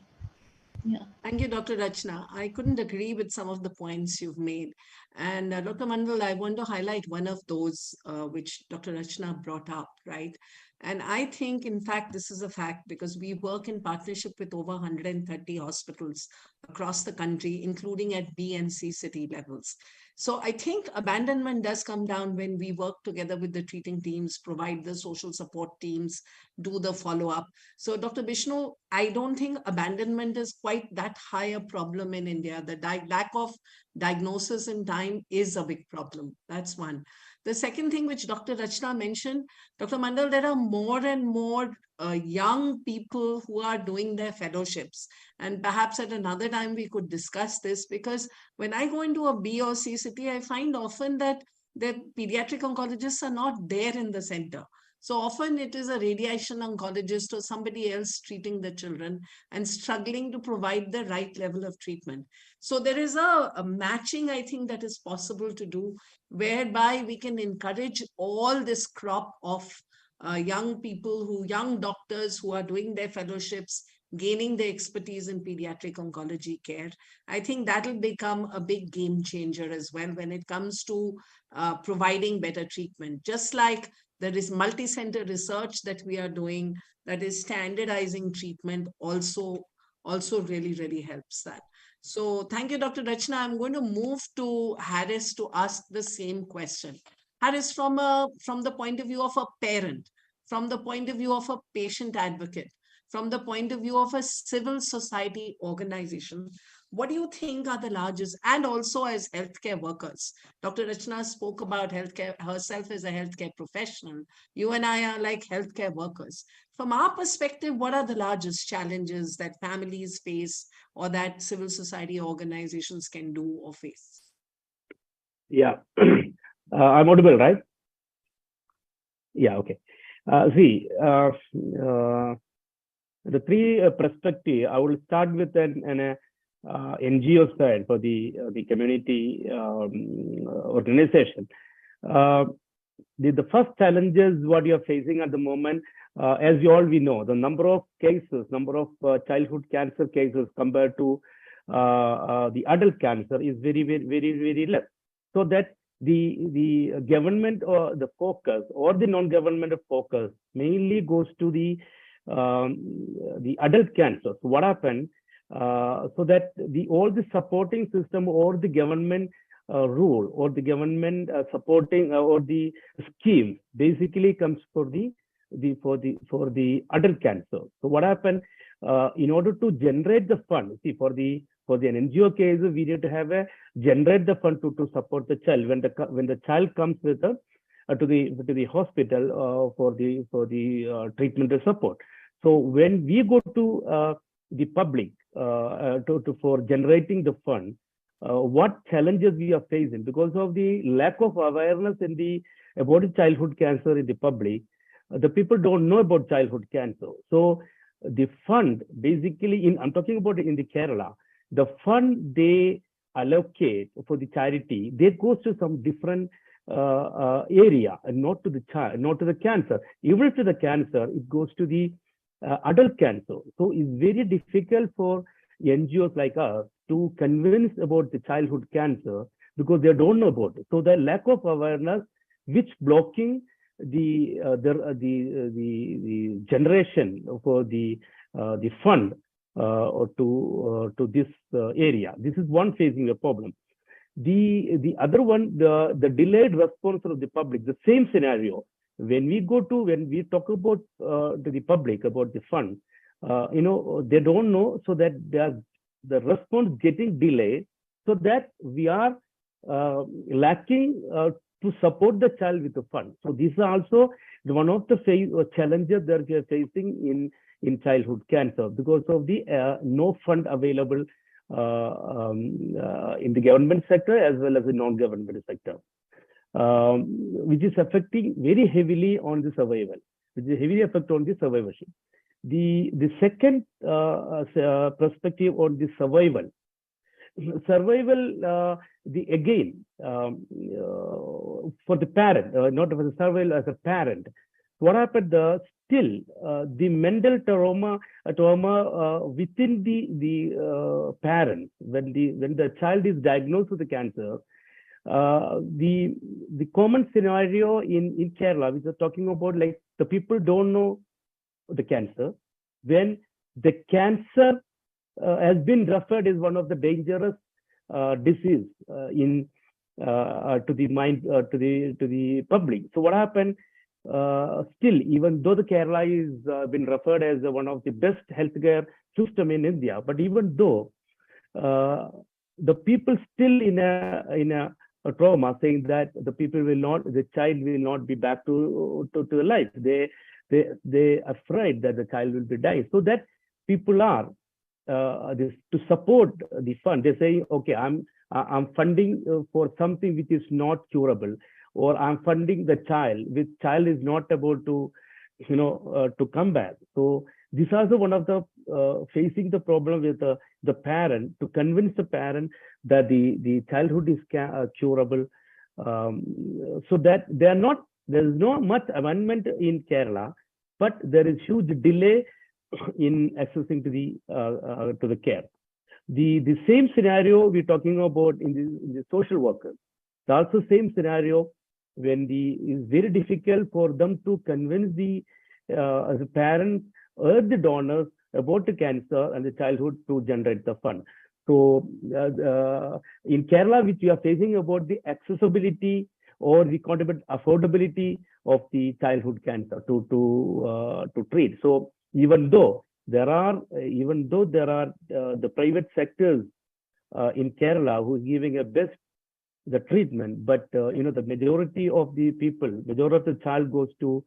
Yeah. Thank you, Dr. Rachna. I couldn't agree with some of the points you've made. And Dr. Mandal, I want to highlight one of those which Dr. Rachna brought up, right? And I think, in fact, this is a fact because we work in partnership with over 130 hospitals across the country, including at B and C city levels. So I think abandonment does come down when we work together with the treating teams, provide the social support teams, do the follow-up. So Dr. Vishnu, I don't think abandonment is quite that high a problem in India. The lack of diagnosis in time is a big problem. That's one. The second thing which Dr. Rachna mentioned, Dr. Mandal, there are more and more young people who are doing their fellowships. And perhaps at another time we could discuss this, because when I go into a B or C city, I find often that the pediatric oncologists are not there in the center. So often it is a radiation oncologist or somebody else treating the children and struggling to provide the right level of treatment. So there is a matching, I think, that is possible to do, whereby we can encourage all this crop of young doctors who are doing their fellowships, gaining the expertise in pediatric oncology care. I think that will become a big game changer as well when it comes to providing better treatment. Just like there is multi-center research that we are doing that is standardizing treatment also really, really helps that. So thank you, Dr. Rachna. I'm going to move to Harris to ask the same question. Harris, from the point of view of a parent, from the point of view of a patient advocate, from the point of view of a civil society organization, what do you think are the largest, and also as healthcare workers? Dr. Rachna spoke about healthcare herself as a healthcare professional. You and I are like healthcare workers. From our perspective, what are the largest challenges that families face or that civil society organizations can do or face? Yeah, I'm audible, right? Yeah, okay. The three perspective, I will start with an NGO side for the community organization. The first challenges what you're facing at the moment, as you all we know, the number of cases, number of childhood cancer cases compared to the adult cancer is very, very, very, very less. So that the government or the focus or the non-governmental focus mainly goes to the adult cancer. So what happened? So that all the supporting system or the government rule or the government supporting or the scheme basically comes for the adult cancer. So what happened? In order to generate the fund, see for the an NGO case, we need to have generate the fund to support the child when the child comes with to the hospital for the treatment and support. So when we go to the public for generating the fund, what challenges we are facing because of the lack of awareness about childhood cancer in the public. The people don't know about childhood cancer. So the fund basically I'm talking about in the Kerala, the fund they allocate for the charity, they goes to some different area and not to the child, not to the cancer. Even to the cancer, it goes to the adult cancer. So it's very difficult for NGOs like us to convince about the childhood cancer because they don't know about it. So the lack of awareness, which blocking the generation for the fund to this area. This is one facing a problem. The other one, the delayed response of the public, the same scenario. when we talk about to the public about the fund, they don't know, so that the response getting delayed, so that we are lacking to support the child with the fund. So this is also one of the challenges that we are facing in childhood cancer, because of the no fund available in the government sector as well as the non-government sector, which is affecting very heavily on the survival, which is heavily affect on the survivorship. The second perspective on the survival, again, for the parent, not for the survival as a parent, what happened? Still, the mental trauma within the parent, when the child is diagnosed with the cancer, the common scenario in Kerala, which is talking about, like, the people don't know the cancer, when the cancer has been referred as one of the dangerous disease to the mind, to the public. So what happened? Still, even though the Kerala is been referred as one of the best healthcare system in India, but even though the people still in a trauma, saying that the child will not be back to life. They afraid that the child will be dying. So that people are to support the fund. They say, okay, I'm funding for something which is not curable, or I'm funding the child, which child is not able to, to come back. So this is also one of the facing the problem with the parent, to convince the parent that the childhood is curable. So that there is not much amendment in Kerala, but there is huge delay in accessing to the care. The same scenario we're talking about in the social workers. It's also same scenario when it's very difficult for them to convince the parents or the donors about the cancer and the childhood to generate the fund. So in Kerala, which we are facing about the accessibility or the affordability of the childhood cancer to treat. So even though there are the private sectors in Kerala who is giving the treatment, but the majority of the child goes to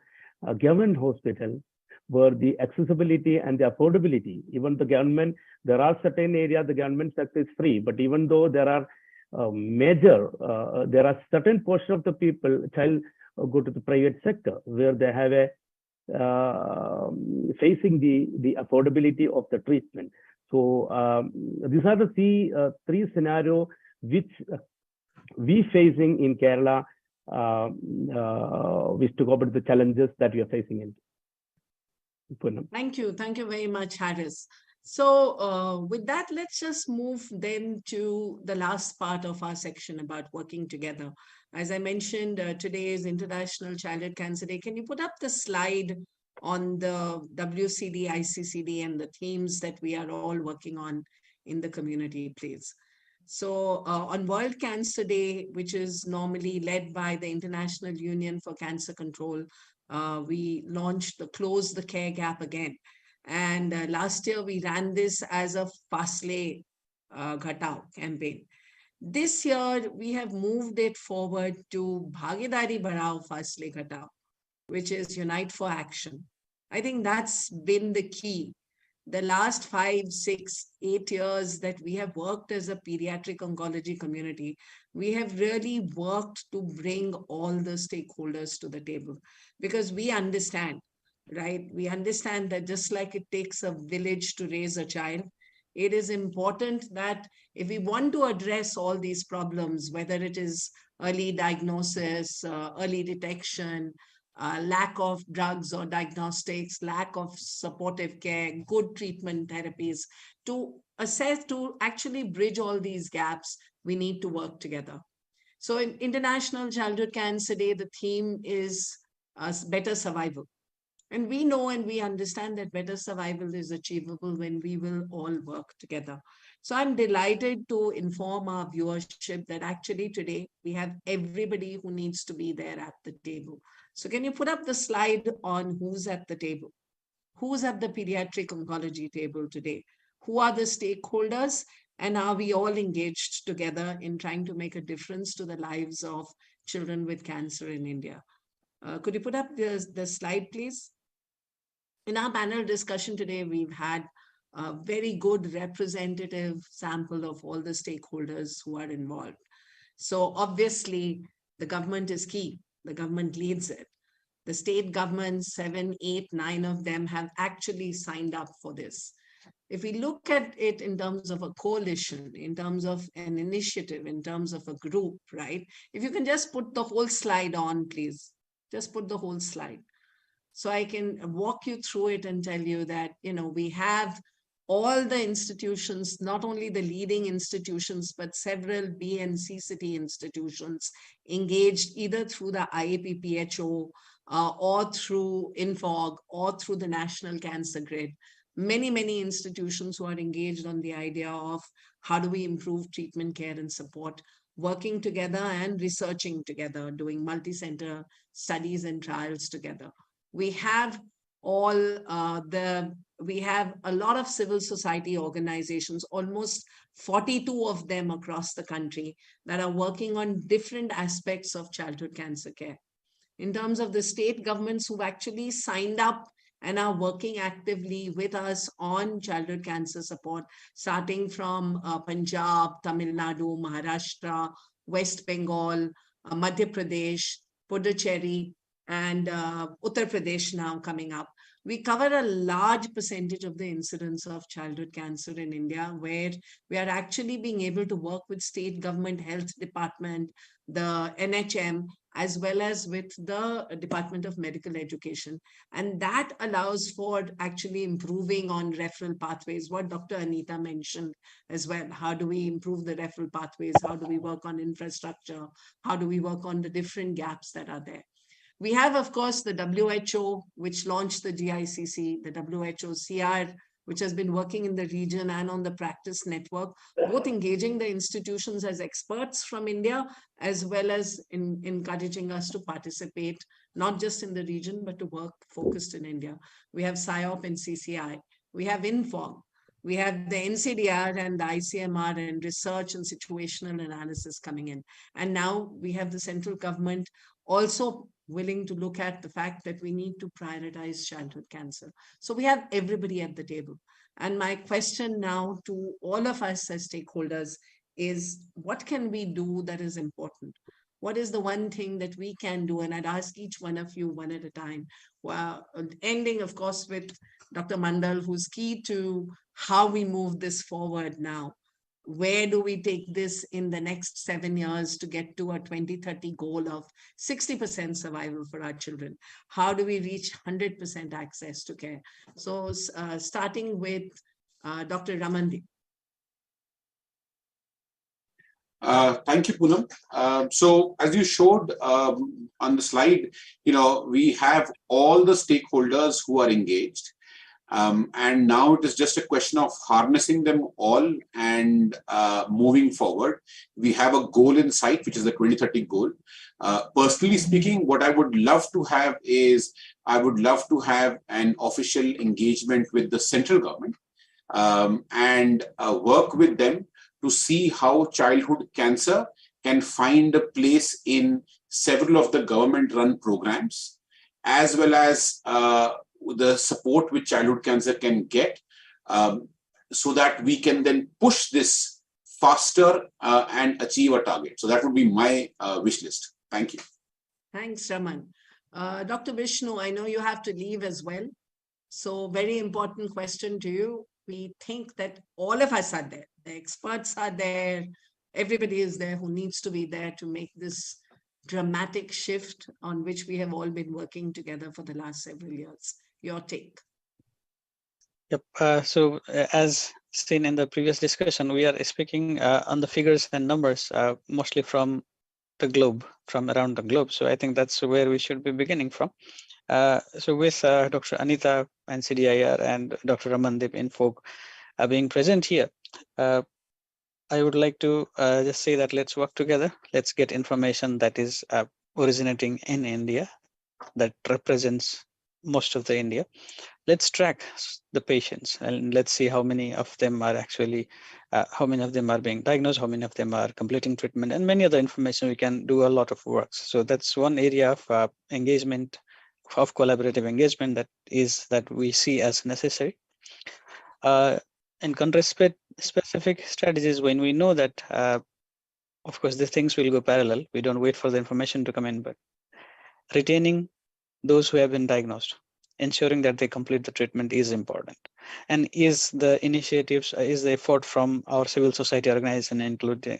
a government hospital, where the accessibility and the affordability, even the government, there are certain areas the government sector is free, but even though there are there are certain portion of the child go to the private sector, where they have facing the affordability of the treatment. So these are the three scenarios which we facing in Kerala, which to go about the challenges that we are facing in. Thank you very much, Harris. So with that, let's just move then to the last part of our section about working together. As I mentioned, today is International Childhood Cancer Day. Can you put up the slide on the WCD, ICCD, and the themes that we are all working on in the community, please? So on World Cancer Day, which is normally led by the International Union for Cancer Control, we launched the Close the Care Gap Again. And last year, we ran this as a Fasle Ghatao campaign. This year, we have moved it forward to Bhagidari Badhao Fasle Ghatao, which is Unite for Action. I think that's been the key. The last 5, 6, 8 years that we have worked as a pediatric oncology community, we have really worked to bring all the stakeholders to the table, because we understand, right? We understand that just like it takes a village to raise a child, it is important that if we want to address all these problems, whether it is early diagnosis, early detection, lack of drugs or diagnostics, lack of supportive care, good treatment therapies, to assess, to actually bridge all these gaps, we need to work together. So in International Childhood Cancer Day, the theme is better survival. And we know and we understand that better survival is achievable when we will all work together. So I'm delighted to inform our viewership that actually today we have everybody who needs to be there at the table. So can you put up the slide on who's at the table? Who's at the pediatric oncology table today? Who are the stakeholders? And are we all engaged together in trying to make a difference to the lives of children with cancer in India? Could you put up the slide, please? In our panel discussion today, we've had a very good representative sample of all the stakeholders who are involved. So obviously, the government is key. The government leads it. The state governments, 7, 8, 9 of them have actually signed up for this. If we look at it in terms of a coalition, in terms of an initiative, in terms of a group, right? If you can just put the whole slide on, please. Just put the whole slide. So I can walk you through it and tell you that, we have all the institutions, not only the leading institutions, but several B and C city institutions engaged either through the IAPPHO or through INFOG or through the National Cancer Grid. Many, many institutions who are engaged on the idea of how do we improve treatment care and support, working together and researching together, doing multi-center studies and trials together. We have we have a lot of civil society organizations, almost 42 of them across the country, that are working on different aspects of childhood cancer care. In terms of the state governments who've actually signed up and are working actively with us on childhood cancer support, starting from Punjab, Tamil Nadu, Maharashtra, West Bengal, Madhya Pradesh, Puducherry, and Uttar Pradesh now coming up. We cover a large percentage of the incidence of childhood cancer in India, where we are actually being able to work with state government health department, the NHM, as well as with the Department of Medical Education. And that allows for actually improving on referral pathways, what Dr. Anita mentioned as well. How do we improve the referral pathways? How do we work on infrastructure? How do we work on the different gaps that are there? We have, of course, the WHO, which launched the GICC, the WHO CR, which has been working in the region and on the practice network, both engaging the institutions as experts from India, as well as encouraging us to participate, not just in the region, but to work focused in India. We have SIOP and CCI. We have INFOG. We have the NCDR and the ICMR and research and situational analysis coming in. And now we have the central government also willing to look at the fact that we need to prioritize childhood cancer. So we have everybody at the table. And my question now to all of us as stakeholders is, what can we do that is important? What is the one thing that we can do? And I'd ask each one of you one at a time. Well, ending, of course, with Dr. Mandal, who's key to how we move this forward now. Where do we take this in the next 7 years to get to a 2030 goal of 60% survival for our children? How do we reach 100% access to care? So starting with Dr. Ramandeep. Thank you, Poonam. So as you showed on the slide, we have all the stakeholders who are engaged. And now it is just a question of harnessing them all and moving forward. We have a goal in sight, which is the 2030 goal. Personally speaking, what I would love to have is, I would love to have an official engagement with the central government and work with them to see how childhood cancer can find a place in several of the government-run programs, as well as the support which childhood cancer can get, so that we can then push this faster and achieve a target. So that would be my wish list. Thank you. Thanks, Raman. Dr. Vishnu, I know you have to leave as well. So very important question to you. We think that all of us are there. The experts are there. Everybody is there who needs to be there to make this dramatic shift on which we have all been working together for the last several years. Your take. Yep. So as seen in the previous discussion, we are speaking on the figures and numbers mostly from the globe, from around the globe. So I think that's where we should be beginning from. So with Dr. Anita and CDIR and Dr. Ramandeep INFOG being present here, I would like to just say that let's work together. Let's get information that is originating in India that represents most of the India. Let's track the patients and let's see how many of them are actually, how many of them are being diagnosed, how many of them are completing treatment, and many other information. We can do a lot of work. So that's one area of engagement, of collaborative engagement that we see as necessary. In country specific strategies, when we know that, of course, the things will go parallel. We don't wait for the information to come in, but retaining those who have been diagnosed, ensuring that they complete the treatment is important. And is the initiatives, is the effort from our civil society organization, including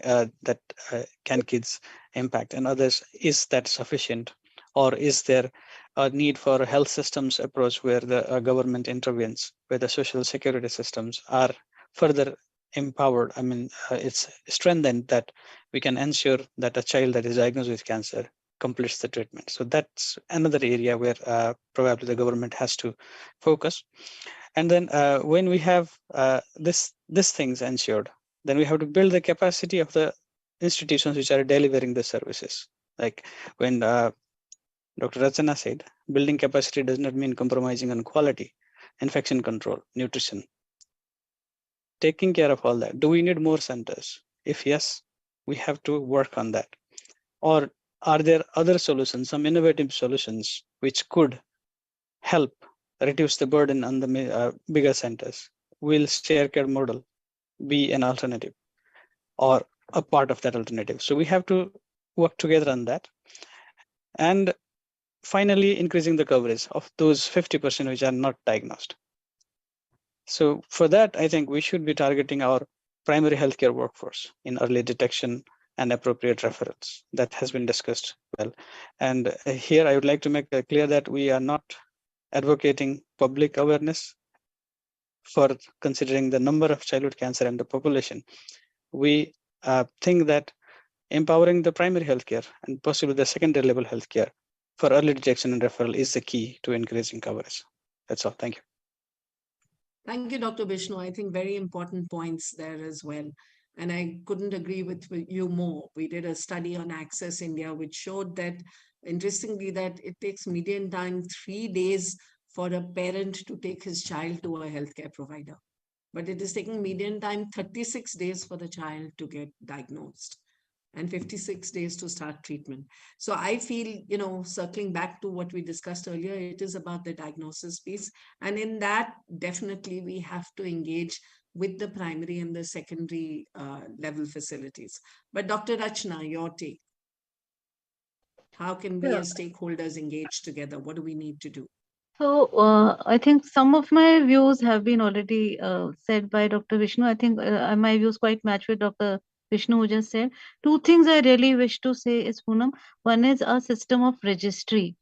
Can Kids Impact and others, is that sufficient? Or is there a need for a health systems approach where the government intervenes, where the social security systems are further empowered? I mean, it's strengthened that we can ensure that a child that is diagnosed with cancer completes the treatment. So that's another area where probably the government has to focus. And then when we have this things ensured, then we have to build the capacity of the institutions which are delivering the services. Like when Dr. Rachana said, building capacity does not mean compromising on quality, infection control, nutrition. Taking care of all that. Do we need more centers? If yes, we have to work on that. Or are there other solutions, some innovative solutions, which could help reduce the burden on the bigger centers? Will share care model be an alternative or a part of that alternative? So we have to work together on that. And finally, increasing the coverage of those 50% which are not diagnosed. So for that, I think we should be targeting our primary healthcare workforce in early detection and appropriate referrals. That has been discussed well. And here I would like to make clear that we are not advocating public awareness for considering the number of childhood cancer in the population. We think that empowering the primary healthcare and possibly the secondary level healthcare for early detection and referral is the key to increasing coverage. That's all. Thank you. Thank you, Dr. Vishnu. I think very important points there as well. And I couldn't agree with you more. We did a study on Access India, which showed that, interestingly, that it takes median time 3 days for a parent to take his child to a healthcare provider. But it is taking median time 36 days for the child to get diagnosed and 56 days to start treatment. So I feel, circling back to what we discussed earlier, it is about the diagnosis piece. And in that, definitely we have to engage with the primary and the secondary level facilities. But Dr. Rachna, your take. How can we as stakeholders engage together? What do we need to do? So I think some of my views have been already said by Dr. Vishnu. I think my views quite match with Dr. Vishnu who just said. Two things I really wish to say is, Poonam. One is a system of registry,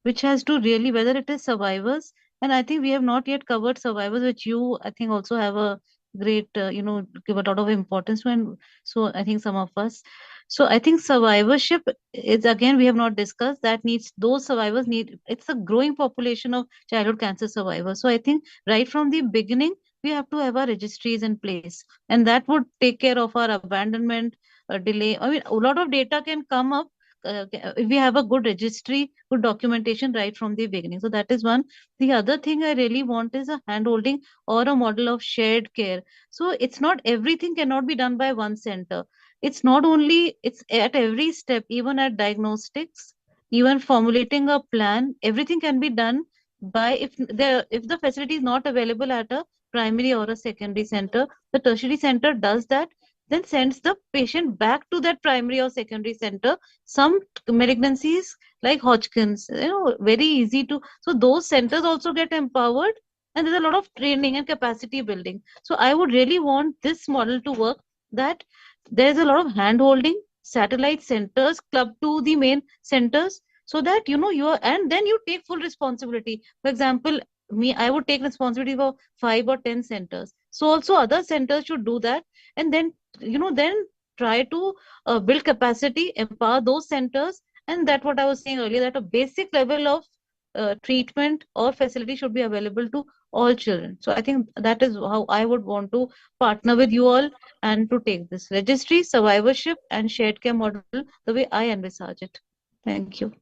which has to really, whether it is survivors, and I think we have not yet covered survivors, which you, I think, also have a great, give a lot of importance to, and so I think some of us. So I think survivorship is, again, we have not discussed that needs, those survivors need, it's a growing population of childhood cancer survivors. So I think right from the beginning, we have to have our registries in place, and that would take care of our abandonment, delay. I mean, a lot of data can come up if we have a good registry, good documentation right from the beginning. So that is one. The other thing I really want is a handholding or a model of shared care. So it's not, everything cannot be done by one center. It's not only, it's at every step, even at diagnostics, even formulating a plan, everything can be done by, if the facility is not available at a primary or a secondary center, the tertiary center does that, then sends the patient back to that primary or secondary center. Some malignancies like Hodgkin's, very easy to, so those centers also get empowered, and there's a lot of training and capacity building. So I would really want this model to work, that there's a lot of hand holding, satellite centers club to the main centers, so that you are, and then you take full responsibility. For example, I would take responsibility for 5 or 10 centers, so also other centers should do that. And then then try to build capacity, empower those centers, and that what I was saying earlier, that a basic level of treatment or facility should be available to all children. So I think that is how I would want to partner with you all, and to take this registry, survivorship, and shared care model the way I envisage it. Thank you.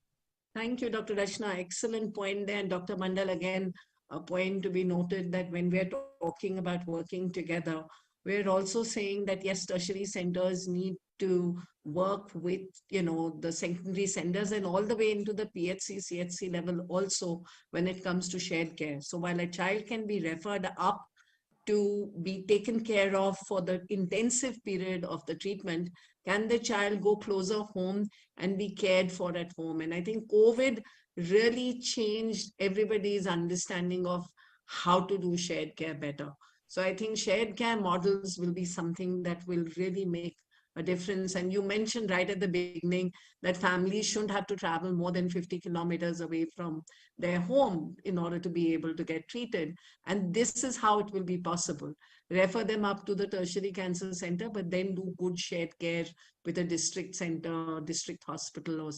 Thank you, Dr. Rachna. Excellent point there. And Dr. Mandal, again, a point to be noted that when we're talking about working together, we're also saying that yes, tertiary centers need to work with, the secondary centers and all the way into the PHC, CHC level also when it comes to shared care. So while a child can be referred up to be taken care of for the intensive period of the treatment, can the child go closer home and be cared for at home? And I think COVID really changed everybody's understanding of how to do shared care better. So I think shared care models will be something that will really make a difference. And you mentioned right at the beginning that families shouldn't have to travel more than 50 kilometers away from their home in order to be able to get treated. And this is how it will be possible. Refer them up to the tertiary cancer center, but then do good shared care with a district center, district hospital, or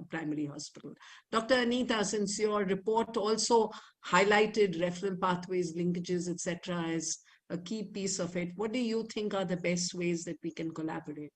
primary hospital. Dr. Anita, since your report also highlighted referral pathways, linkages, etc., as a key piece of it, what do you think are the best ways that we can collaborate?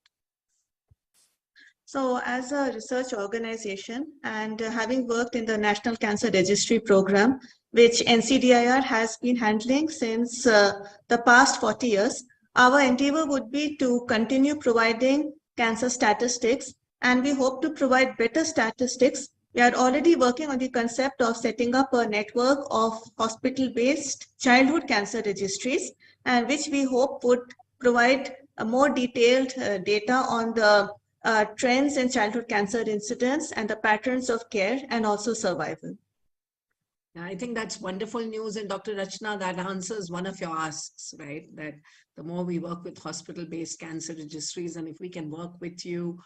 So as a research organization and having worked in the National Cancer Registry Program, which NCDIR has been handling since the past 40 years, our endeavor would be to continue providing cancer statistics, and we hope to provide better statistics. We are already working on the concept of setting up a network of hospital-based childhood cancer registries, and which we hope would provide a more detailed data on the trends in childhood cancer incidence and the patterns of care and also survival. I think that's wonderful news. And Dr. Rachna, that answers one of your asks, right? That the more we work with hospital-based cancer registries, and if we can work with you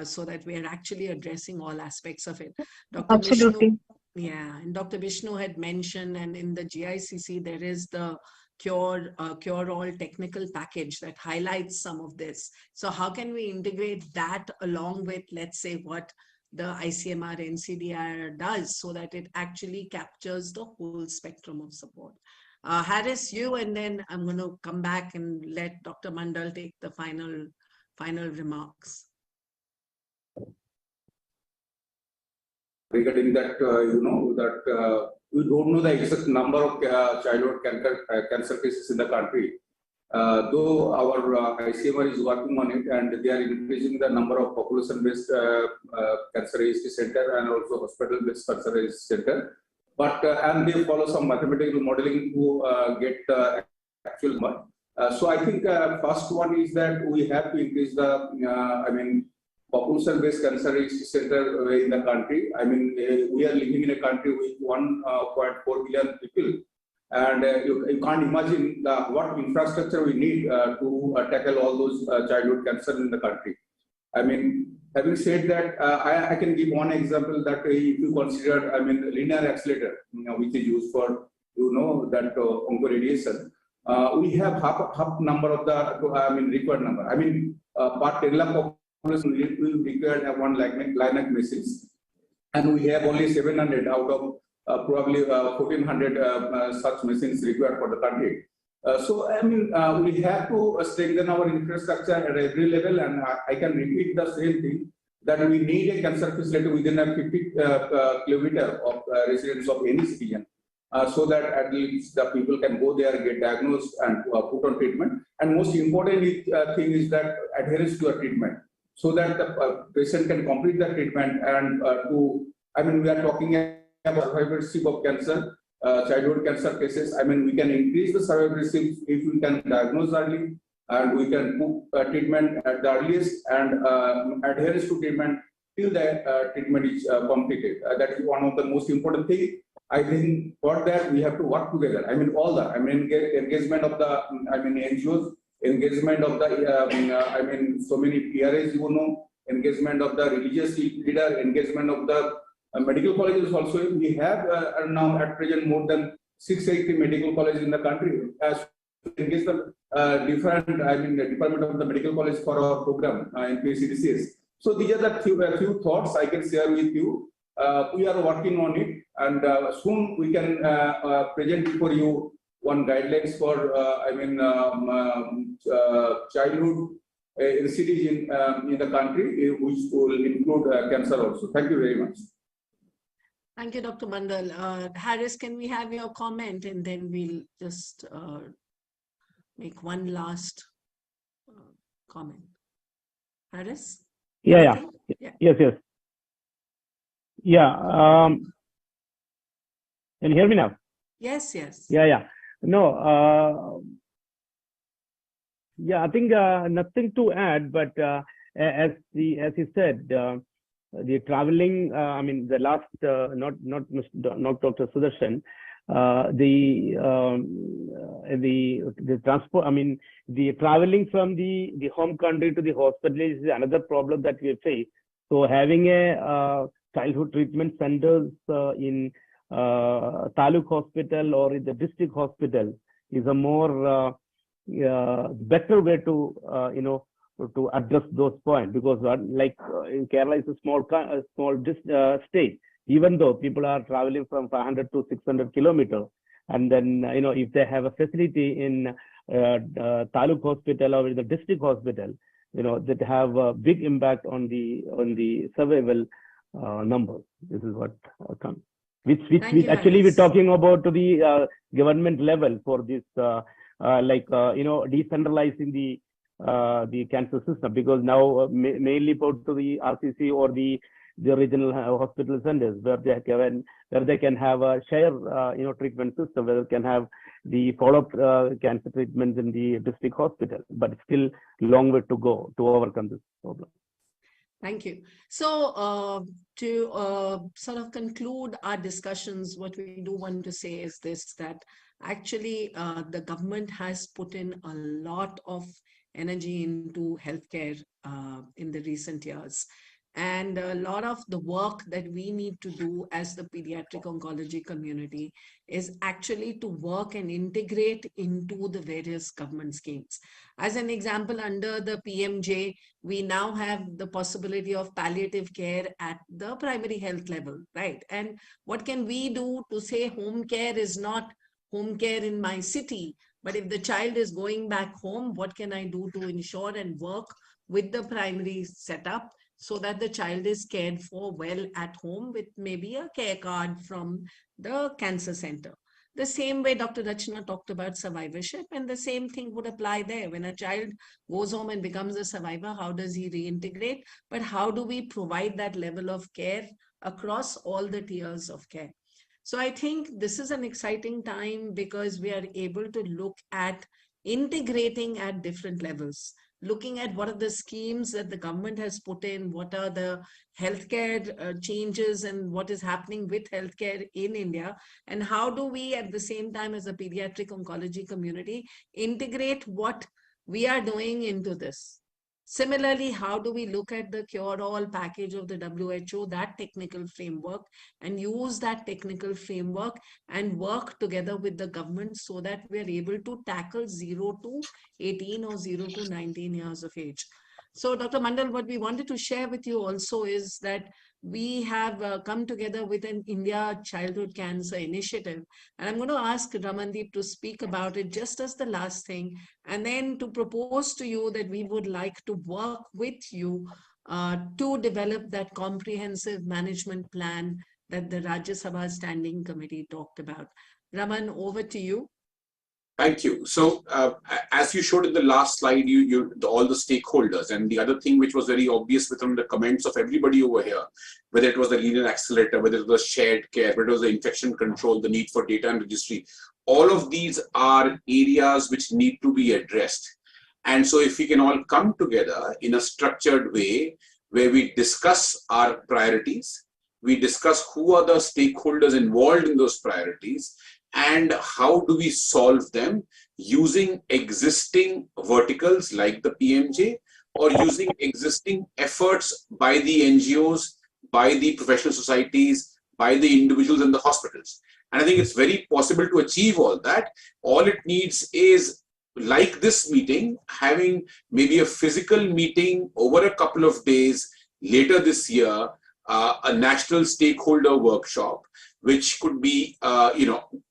so that we are actually addressing all aspects of it. Dr. Absolutely. Vishnu, yeah, and Dr. Vishnu had mentioned, and in the GICC, there is the cure-all technical package that highlights some of this. So how can we integrate that along with, let's say, what the ICMR NCDIR does so that it actually captures the whole spectrum of support? Harris, you, and then I'm going to come back and let Dr. Mandal take the final remarks. Regarding that, we don't know the exact number of childhood cancer cases in the country. Though our ICMR is working on it, and they are increasing the number of population-based cancer registry center and also hospital-based cancer registry center. But and they follow some mathematical modeling to get the actual number. So I think first one is that we have to increase the population-based cancer registry center in the country. We are living in a country with 1.4 billion people. And you can't imagine what infrastructure we need to tackle all those childhood cancer in the country. Having said that, I can give one example that if you consider, linear accelerator, which is used for, that oncoradiation, we have half number of the required number. Per 10 lakh population, we require 1 lakh machines, and we have only 700 out of probably 1,400 such machines required for the country. We have to strengthen our infrastructure at every level, and I can repeat the same thing, that we need a cancer facility within a 50 kilometer of residence of any citizen, so that at least the people can go there, get diagnosed, and put on treatment. And most important thing is that adherence to a treatment, so that the patient can complete the treatment. And we are talking about survivorship of cancer, childhood cancer cases. We can increase the survivorship if we can diagnose early, and we can put treatment at the earliest, and adherence to treatment till the treatment is completed. That is one of the most important things. I think for that we have to work together. All the engagement of the NGOs, engagement of the so many PRAs, engagement of the religious leader, engagement of the medical colleges also. We have now at present more than 680 medical colleges in the country, as engage the different department of the medical college for our program in PCDCS. So these are the few thoughts I can share with you. We are working on it, and soon we can present for you one guidelines for childhood NCDs in the country, which will include cancer also. Thank you very much. Thank you, Dr. Mandal. Harris, can we have your comment, and then we'll just make one last comment. Harris? Yeah. Anything? Yeah. Yes. Yeah. Can you hear me now? Yes. Yeah. No. Yeah, I think nothing to add, but as you said, the traveling. I mean, the last not Dr. Sudarshan. The transport. I mean, the traveling from the home country to the hospital is another problem that we face. So having a childhood treatment centers in taluk hospital or in the district hospital is a more better way to to address those points, because in Kerala is a small state. Even though people are traveling from 500 to 600 kilometers, and then if they have a facility in taluk hospital or in the district hospital, that have a big impact on the survival numbers. This is what comes. Which actually we're talking about to the government level for this, decentralizing the cancer system, because now mainly put to the RCC or the regional hospital centers where they can have a share treatment system, where they can have the follow-up cancer treatments in the district hospital, but still long way to go to overcome this problem. Thank you. So to sort of conclude our discussions, what we do want to say is this, that actually the government has put in a lot of energy into healthcare in the recent years. And a lot of the work that we need to do as the pediatric oncology community is actually to work and integrate into the various government schemes. As an example, under the PMJ, we now have the possibility of palliative care at the primary health level, right? And what can we do to say home care is not home care in my city, but if the child is going back home, what can I do to ensure and work with the primary setup so that the child is cared for well at home with maybe a care card from the cancer center. The same way Dr. Rachna talked about survivorship, and the same thing would apply there. When a child goes home and becomes a survivor, how does he reintegrate? But how do we provide that level of care across all the tiers of care? So I think this is an exciting time because we are able to look at integrating at different levels, looking at what are the schemes that the government has put in, what are the healthcare changes and what is happening with healthcare in India, and how do we at the same time as a pediatric oncology community integrate what we are doing into this. Similarly, how do we look at the cure-all package of the WHO, that technical framework, and use that technical framework and work together with the government so that we are able to tackle 0 to 18 or 0 to 19 years of age. So, Dr. Mandal, what we wanted to share with you also is that we have come together with an India Childhood Cancer Initiative. And I'm going to ask Ramandeep to speak about it just as the last thing, and then to propose to you that we would like to work with you to develop that comprehensive management plan that the Rajya Sabha Standing Committee talked about. Raman, over to you. Thank you. So as you showed in the last slide, all the stakeholders, and the other thing which was very obvious from the comments of everybody over here, whether it was the linear accelerator, whether it was shared care, whether it was the infection control, the need for data and registry, all of these are areas which need to be addressed. And so if we can all come together in a structured way where we discuss our priorities, we discuss who are the stakeholders involved in those priorities, and how do we solve them using existing verticals like the PMJ, or using existing efforts by the NGOs, by the professional societies, by the individuals in the hospitals. And I think it's very possible to achieve all that. All it needs is, like this meeting, having maybe a physical meeting over a couple of days later this year, a national stakeholder workshop, which could be,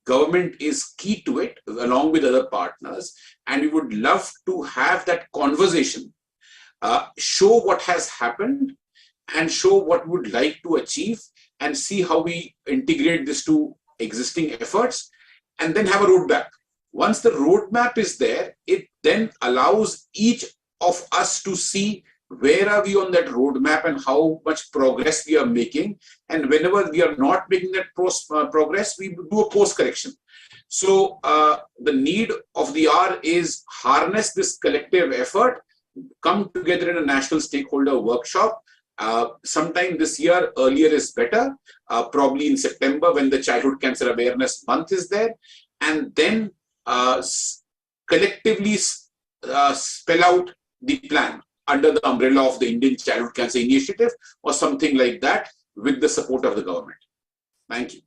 government is key to it along with other partners. And we would love to have that conversation, show what has happened and show what we would like to achieve, and see how we integrate this to existing efforts, and then have a roadmap. Once the roadmap is there, it then allows each of us to see where are we on that roadmap and how much progress we are making. And whenever we are not making that progress, we do a course correction. So the need of the hour is harness this collective effort, come together in a national stakeholder workshop. Sometime this year, earlier is better, probably in September when the Childhood Cancer Awareness Month is there, and then collectively spell out the plan under the umbrella of the Indian Childhood Cancer Initiative or something like that with the support of the government. Thank you.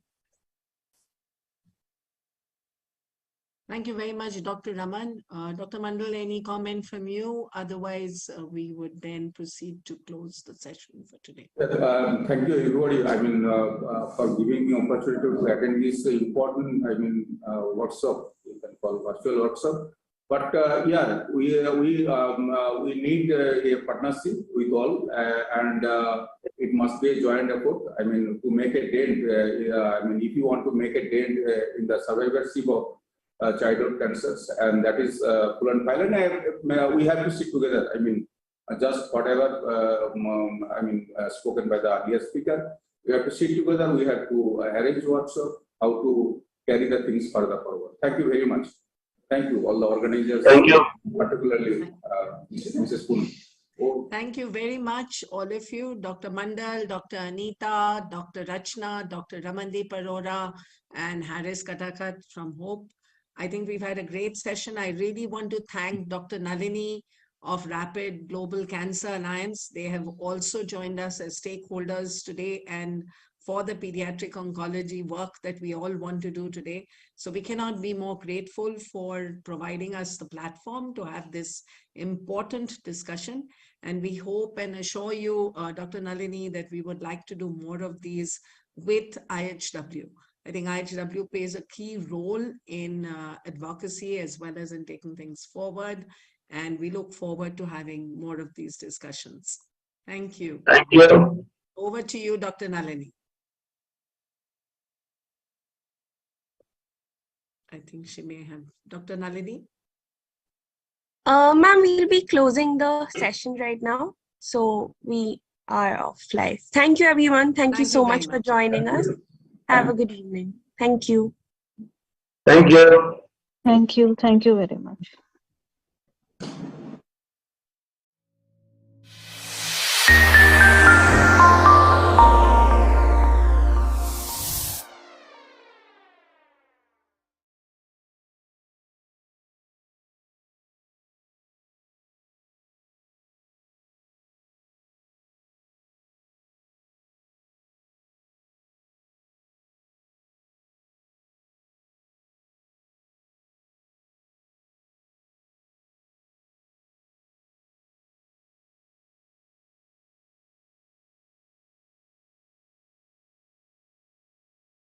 Thank you very much, Dr. Raman. Dr. Mandal, any comment from you? Otherwise, we would then proceed to close the session for today. Thank you, everybody. I mean, for giving me opportunity to attend this important, workshop. You can call virtual workshop. But yeah, we need a partnership with all, and it must be a joint effort. I mean, to make a dent. If you want to make a dent in the survivorship of childhood cancers, and that is full and final. We have to sit together. I mean, just whatever spoken by the earlier speaker. We have to sit together. We have to arrange workshop how to carry the things further forward. Thank you very much. Thank you, all the organizers. Thank you, particularly Mrs. Poon. Thank you very much, all of you, Dr. Mandal, Dr. Anita, Dr. Rachna, Dr. Ramandeep Arora, and Harris Katakat from Hope. I think we've had a great session. I really want to thank Dr. Nalini of Rapid Global Cancer Alliance. They have also joined us as stakeholders today and for the pediatric oncology work that we all want to do today. So we cannot be more grateful for providing us the platform to have this important discussion. And we hope and assure you, Dr. Nalini, that we would like to do more of these with IHW. I think IHW plays a key role in advocacy as well as in taking things forward. And we look forward to having more of these discussions. Thank you. Thank you. Over to you, Dr. Nalini. I think she may have. Dr. Nalini? Ma'am, we'll be closing the session right now. So we are off live. Thank you, everyone. Thank you so much for joining us. Have a good evening. Thank you. Thank you. Thank you. Thank you very much.